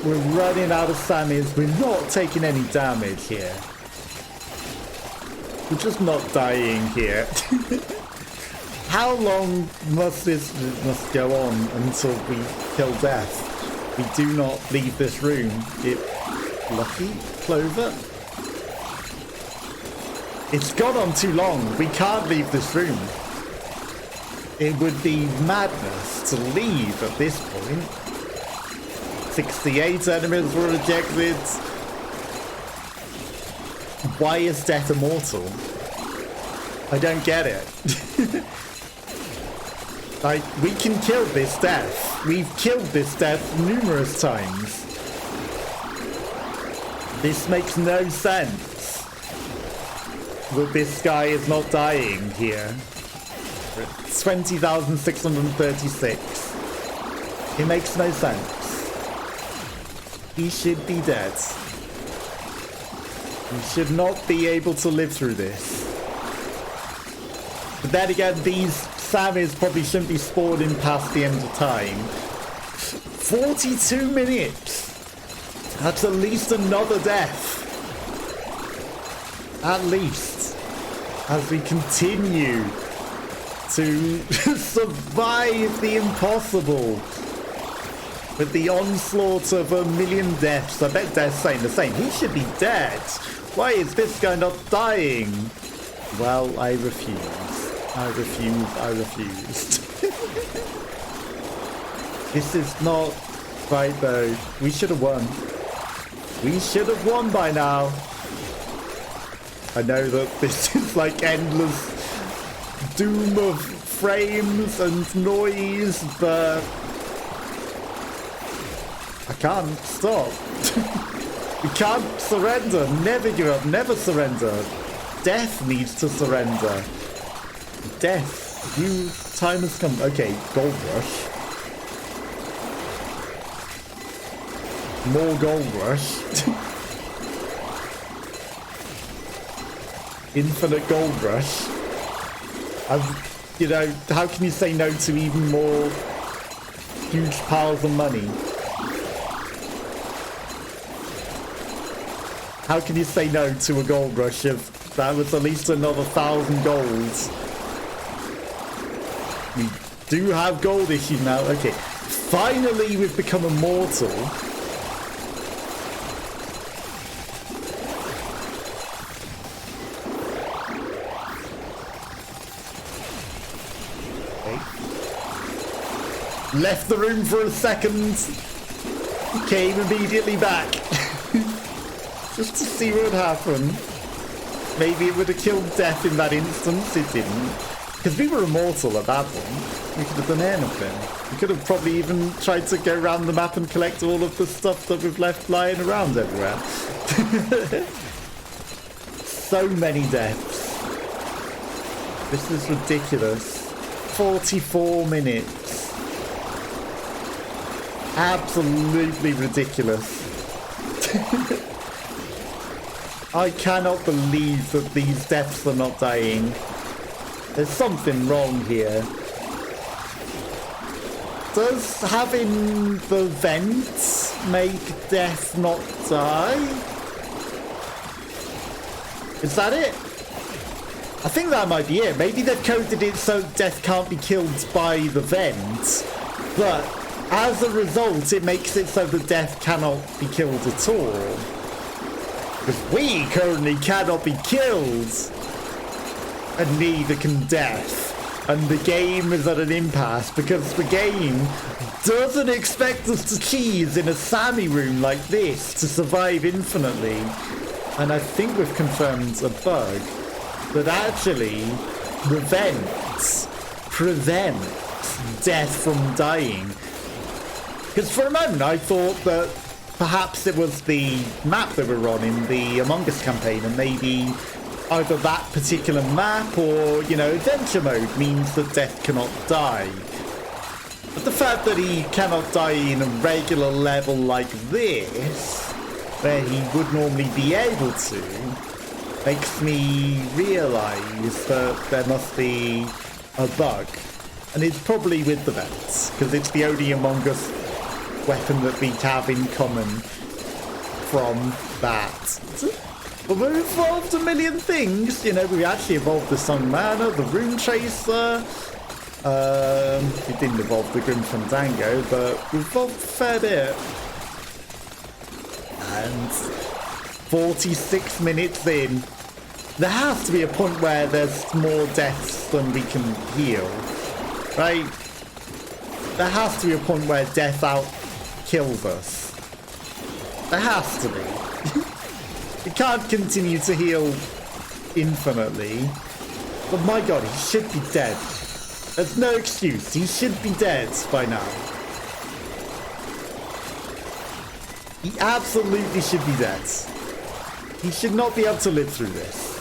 We're running out of Sammys. We're not taking any damage here. We're just not dying here. How long must this go on until we kill death? We do not leave this room. Lucky Clover? It's gone on too long. We can't leave this room. It would be madness to leave at this point. 68 enemies were ejected. Why is death immortal? I don't get it. Like, we can kill this death. We've killed this death numerous times. This makes no sense. That this guy is not dying here. 20,636. It makes no sense. He should be dead. He should not be able to live through this. But then again, these Sammys probably shouldn't be spawning past the end of time. 42 minutes! That's at least another death. At least. As we continue to survive the impossible. With the onslaught of a million deaths. I bet they're saying the same. He should be dead. Why is this guy not dying? Well, I refuse. I refused. This is not right though. We should have won. We should have won by now. I know that this is like endless doom of frames and noise, but I can't stop. We can't surrender. Never give up. Never surrender. Death needs to surrender. Death. You time has come. Okay, Gold Rush. More Gold Rush. Infinite Gold Rush. You know, how can you say no to even more huge piles of money? How can you say no to a Gold Rush if that was at least another 1,000 golds? We do have gold issues now. Okay, finally we've become immortal. Okay. Left the room for a second. Came immediately back. Just to see what would happen. Maybe it would have killed death in that instance. It didn't. Because we were immortal at that point. We could have done anything. We could have probably even tried to go around the map and collect all of the stuff that we've left lying around everywhere. So many deaths. This is ridiculous. 44 minutes. Absolutely ridiculous. I cannot believe that these deaths are not dying. There's something wrong here. Does having the vents make death not die? Is that it? I think that might be it. Maybe they've coded it so death can't be killed by the vent, but as a result, it makes it so that death cannot be killed at all. Because we currently cannot be killed, and neither can death. And the game is at an impasse because the game doesn't expect us to cheese in a Sammy room like this to survive infinitely. And I think we've confirmed a bug that actually the vents prevent death from dying. Because for a moment I thought that perhaps it was the map that we're on in the Among Us campaign, and maybe either that particular map or, you know, adventure mode means that death cannot die. But the fact that he cannot die in a regular level like this, where he would normally be able to, makes me realise that there must be a bug. And it's probably with the vents, because it's the only Among Us weapon that we have in common from that. But we've evolved a million things. You know, we actually evolved the Sung Mana, the Rune Tracer. We didn't evolve the Grim Fandango, but we've evolved a fair bit. And 46 minutes in, there has to be a point where there's more deaths than we can heal, right? There has to be a point where death out kills us. There has to be. We can't continue to heal infinitely. But my god, he should be dead. There's no excuse. He should be dead by now. He absolutely should be dead. He should not be able to live through this.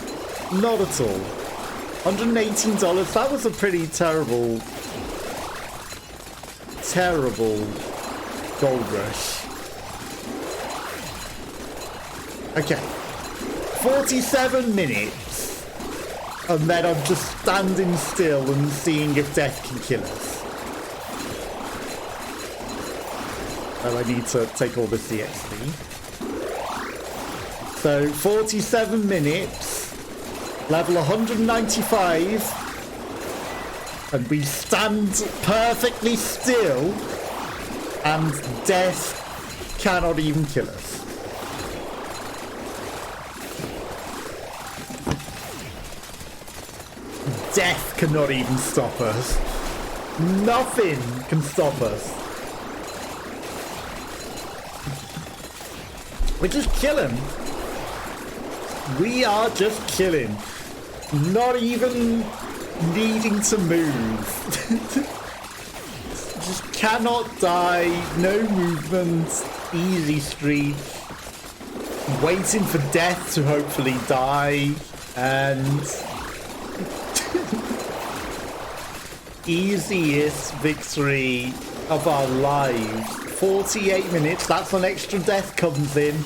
Not at all. $118, that was a pretty terrible gold rush. Okay, 47 minutes, and then I'm just standing still and seeing if death can kill us. Oh, I need to take all this EXP. So, 47 minutes, level 195, and we stand perfectly still, and death cannot even kill us. Death cannot even stop us. Nothing can stop us. We're just killing. We are just killing. Not even needing to move. Just cannot die. No movement. Easy streak. Waiting for death to hopefully die. And easiest victory of our lives. 48 minutes, that's when extra death comes in.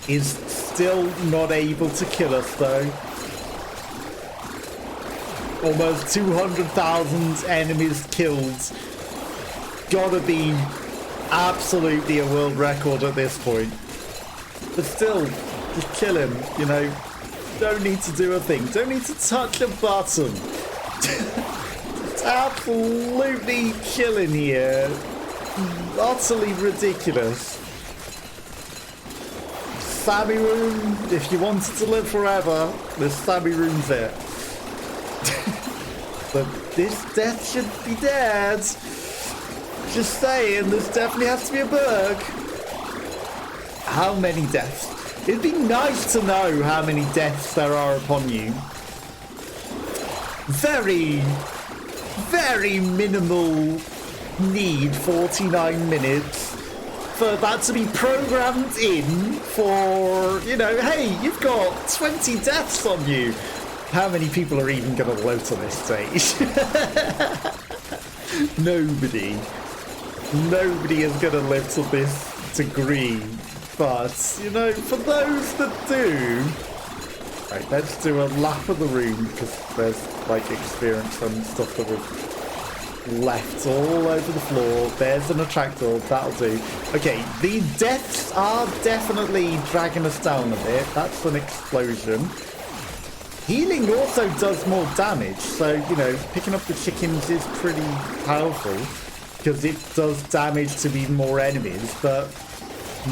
Is still not able to kill us though. Almost 200,000 enemies killed. Gotta be absolutely a world record at this point. But still, just kill him, you know. Don't need to do a thing. Don't need to touch a button. Absolutely killing here. Utterly ridiculous. Sammy room, if you wanted to live forever, this Sammy room's it. But this death should be dead. Just saying, this definitely has to be a bug. How many deaths? It'd be nice to know how many deaths there are upon you. Very minimal need, 49 minutes, for that to be programmed in for, you know, hey, you've got 20 deaths on you. How many people are even going to load on this stage? Nobody is going to live to this degree. But, you know, for those that do... Right, let's do a lap of the room, because there's, like, experience and stuff that we've left all over the floor. There's an attractor, that'll do. Okay, the deaths are definitely dragging us down a bit. That's an explosion. Healing also does more damage, so, you know, picking up the chickens is pretty powerful, because it does damage to even more enemies, but,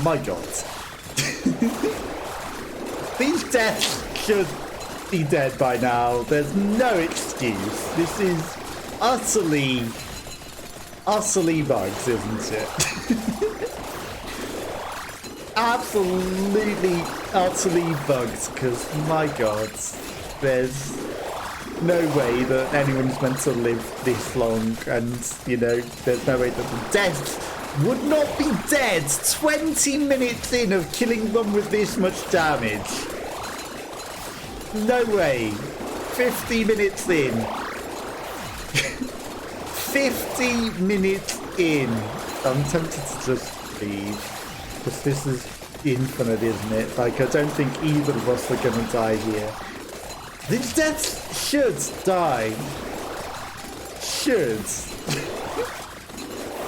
my god. These deaths should be dead by now. There's no excuse. This is utterly bugs, isn't it? Absolutely, utterly bugged, because, my god, there's no way that anyone's meant to live this long, and, you know, there's no way that the deaths would not be dead 20 minutes in of killing them with this much damage. No way. 50 minutes in. 50 minutes in. I'm tempted to just leave. Because this is infinite, isn't it? Like, I don't think either of us are going to die here. These deaths should die. Should.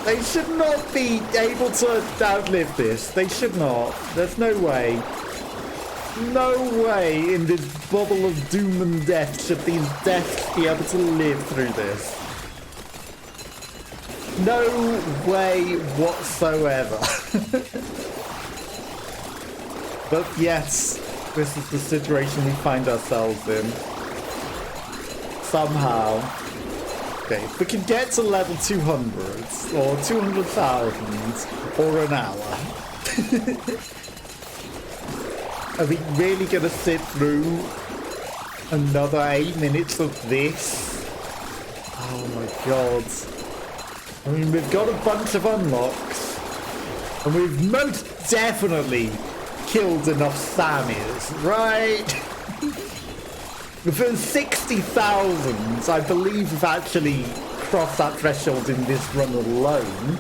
They should not be able to outlive this. They should not. There's no way. No way in this bubble of doom and death should these deaths be able to live through this. No way whatsoever. But yes, this is the situation we find ourselves in. Somehow. Okay, if we can get to level 200, or 200,000, or an hour. Are we really going to sit through another 8 minutes of this? Oh my god. I mean, we've got a bunch of unlocks, and we've most definitely killed enough Sammys, right? For 60,000, I believe we've actually crossed that threshold in this run alone.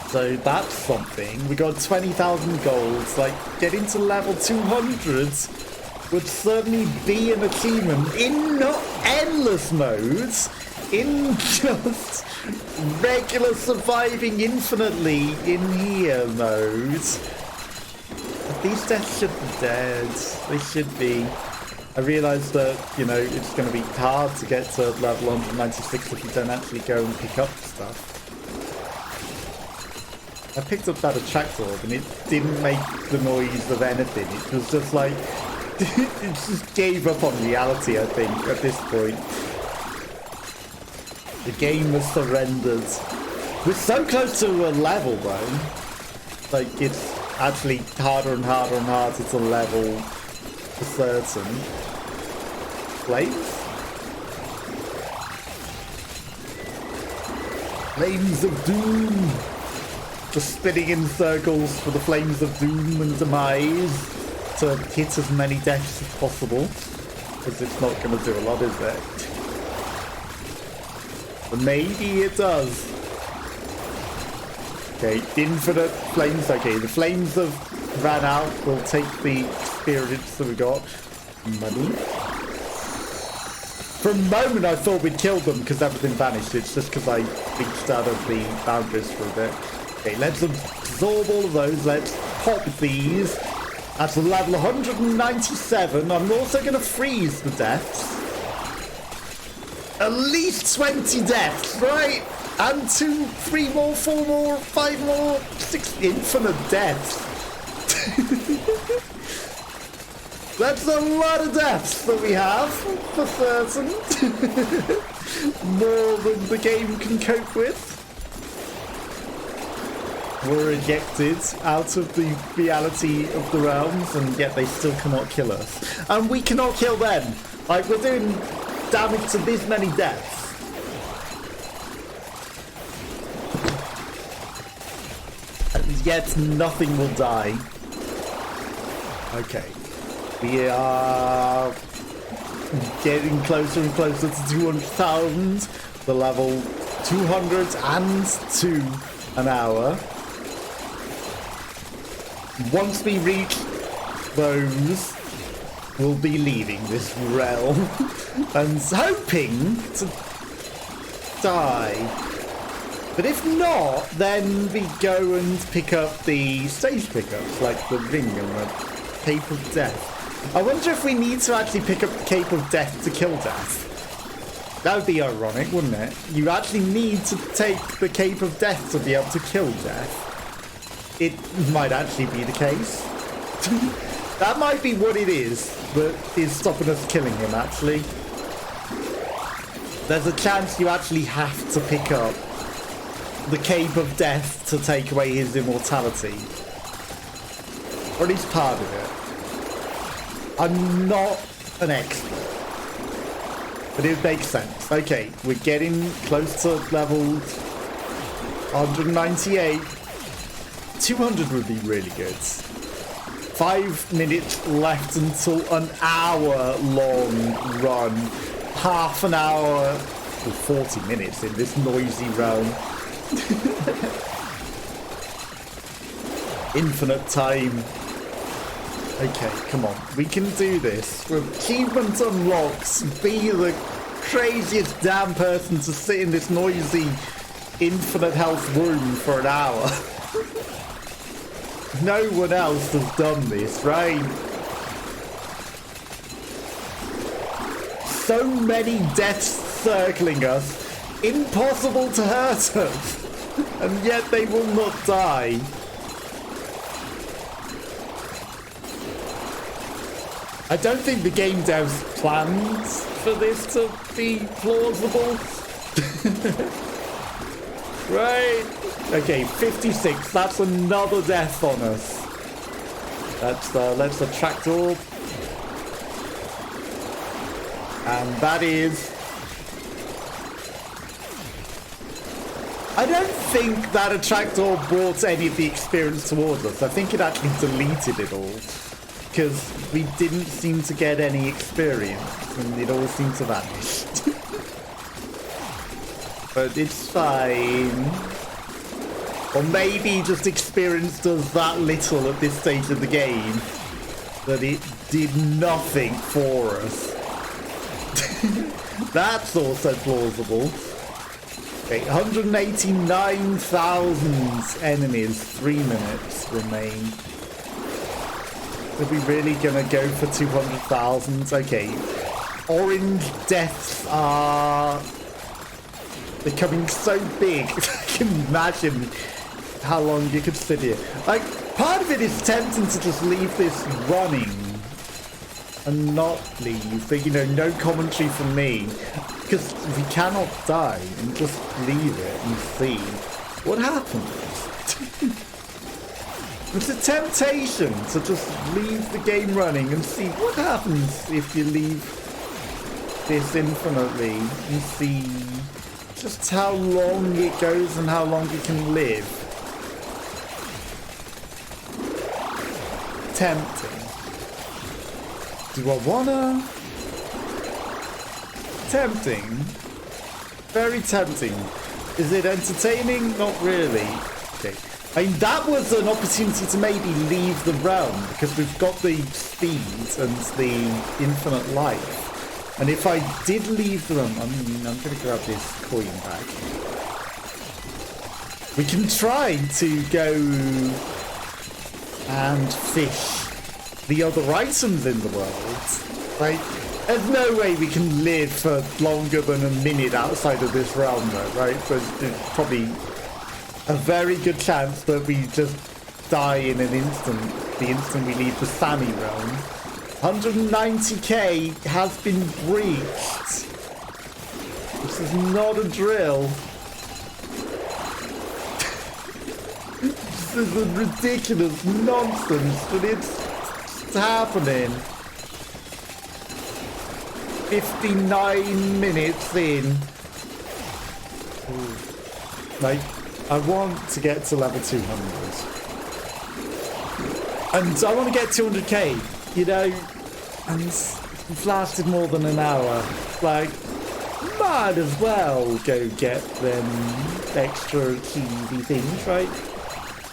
So that's something. We got 20,000 golds. Like, getting to level 200 would certainly be an achievement in not endless modes, in just regular surviving infinitely in here modes. But these deaths should be dead. They should be. I realise that, you know, it's going to be hard to get to level 196 if you don't actually go and pick up stuff. I picked up that attractor orb and it didn't make the noise of anything. It was just like, it just gave up on reality, I think, at this point. The game has surrendered. We're so close to a level though. Like, it's actually harder and harder and harder to level for certain. Flames? Flames of Doom! Just spinning in circles for the flames of doom and demise to hit as many deaths as possible. Because it's not going to do a lot, is it? But maybe it does. Okay, infinite flames. Okay, the flames have ran out. We'll take the spirits that we got. Money. For a moment I thought we'd killed them because everything vanished. It's just because I reached out of the boundaries for a bit. Okay, let's absorb all of those. Let's pop these. That's level 197. I'm also going to freeze the deaths. At least 20 deaths, right? And 2, 3 more, 4 more, 5 more, 6 infinite deaths. That's a lot of deaths that we have, for certain. More than the game can cope with. We're ejected out of the reality of the realms, and yet they still cannot kill us. And we cannot kill them. Like, we're doing damage to this many deaths. And yet nothing will die. Okay. We are getting closer and closer to 200,000. The level 202 an hour. Once we reach those, we'll be leaving this realm and hoping to die. But if not, then we go and pick up the stage pickups, like the ring and the cape of death. I wonder if we need to actually pick up the Cape of Death to kill Death. That would be ironic, wouldn't it? You actually need to take the Cape of Death to be able to kill Death. It might actually be the case. That might be what it is that is stopping us killing him, actually. There's a chance you actually have to pick up the Cape of Death to take away his immortality. Or at least part of it. I'm not an expert. But it makes sense. Okay, we're getting close to level 198. 200 would be really good. 5 minutes left until an hour-long run. Half an hour, or 40 minutes in this noisy realm. Infinite time. Okay, come on. We can do this. Achievement unlocks. Be the craziest damn person to sit in this noisy, infinite health room for an hour. No one else has done this, right? So many deaths circling us. Impossible to hurt us. And yet they will not die. I don't think the game devs planned for this to be plausible. Right. Okay, 56. That's another death on us. Let's attract orb. And that is... I don't think that attract orb brought any of the experience towards us. I think it actually deleted it all. Because we didn't seem to get any experience, and it all seemed to vanish. But it's fine. Or maybe just experience does that little at this stage of the game that it did nothing for us. That's also plausible. Okay, 189,000 enemies, 3 minutes remain. Are we really gonna go for 200,000? Okay. Orange deaths are becoming so big. I can imagine how long you could sit here. Like, part of it is tempting to just leave this running and not leave. But, you know, no commentary from me. Because we cannot die and just leave it and see what happens. It's a temptation to just leave the game running and see what happens if you leave this infinitely and see just how long it goes and how long you can live. Tempting. Do I wanna? Tempting. Very tempting. Is it entertaining? Not really. Okay. I mean, that was an opportunity to maybe leave the realm, because we've got the speed and the infinite life. And if I did leave the realm, I'm going to grab this coin back. We can try to go and fish the other items in the world. Right? There's no way we can live for longer than a minute outside of this realm, though, right? So it's probably a very good chance that we just die in an instant, the instant we leave the Sammy realm. 190k has been breached. This is not a drill. This is a ridiculous nonsense, but it's happening. 59 minutes in. Ooh. Like, I want to get to level 200. And I want to get 200k, you know, and it's lasted more than an hour. Like, might as well go get them extra cheesy things, right?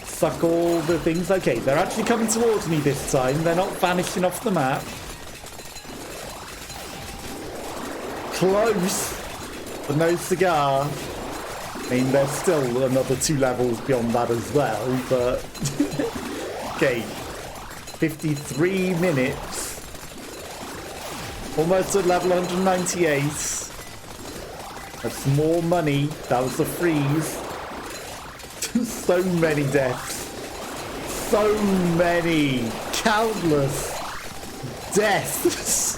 Suck all the things. Okay, they're actually coming towards me this time. They're not vanishing off the map. Close, but no cigar. I mean, there's still another 2 levels beyond that as well, but... Okay. 53 minutes. Almost at level 198. That's more money. That was the freeze. So many deaths. So many. Countless deaths.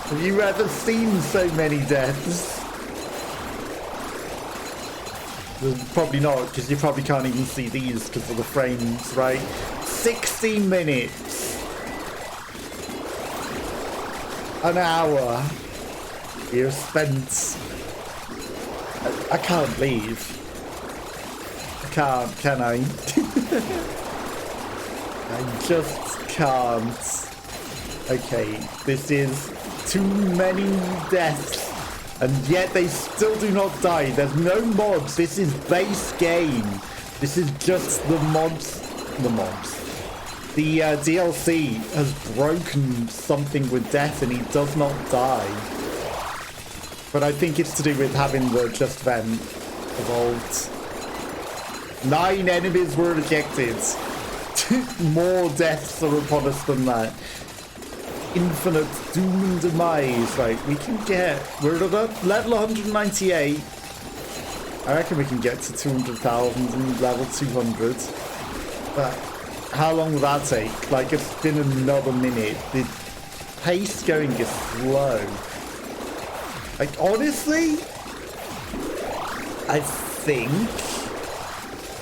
Have you ever seen so many deaths? Probably not, because you probably can't even see these because of the frames, right? 60 minutes. An hour. You're spent. I can't leave. I can't, can I? I just can't. Okay, this is too many deaths. And yet they still do not die. There's no mods. This is base game. This is just the mods. The mods. The DLC has broken something with death and he does not die. But I think it's to do with having the just event evolved. 9 enemies were ejected. More deaths are upon us than that. Infinite doom and demise. Right, we can get... We're at level 198. I reckon we can get to 200,000 and level 200. But how long will that take? Like, it's been another minute. The pace going is slow. Like, honestly, I think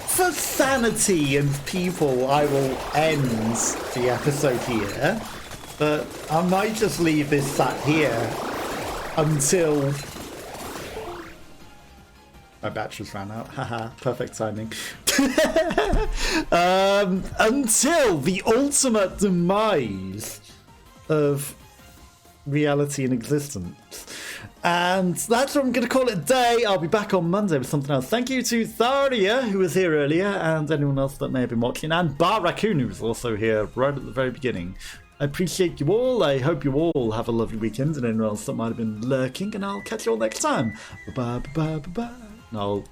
for sanity and people, I will end the episode here. But I might just leave this sat here until my batteries ran out. Haha, perfect timing. Until the ultimate demise of reality and existence. And that's what I'm going to call it a day. I'll be back on Monday with something else. Thank you to Tharia, who was here earlier, and anyone else that may have been watching, and Bar Raccoon, who was also here right at the very beginning. I appreciate you all. I hope you all have a lovely weekend, and anyone else that might have been lurking, and I'll catch you all next time. Bye-bye, bye-bye, bye-bye. And I'll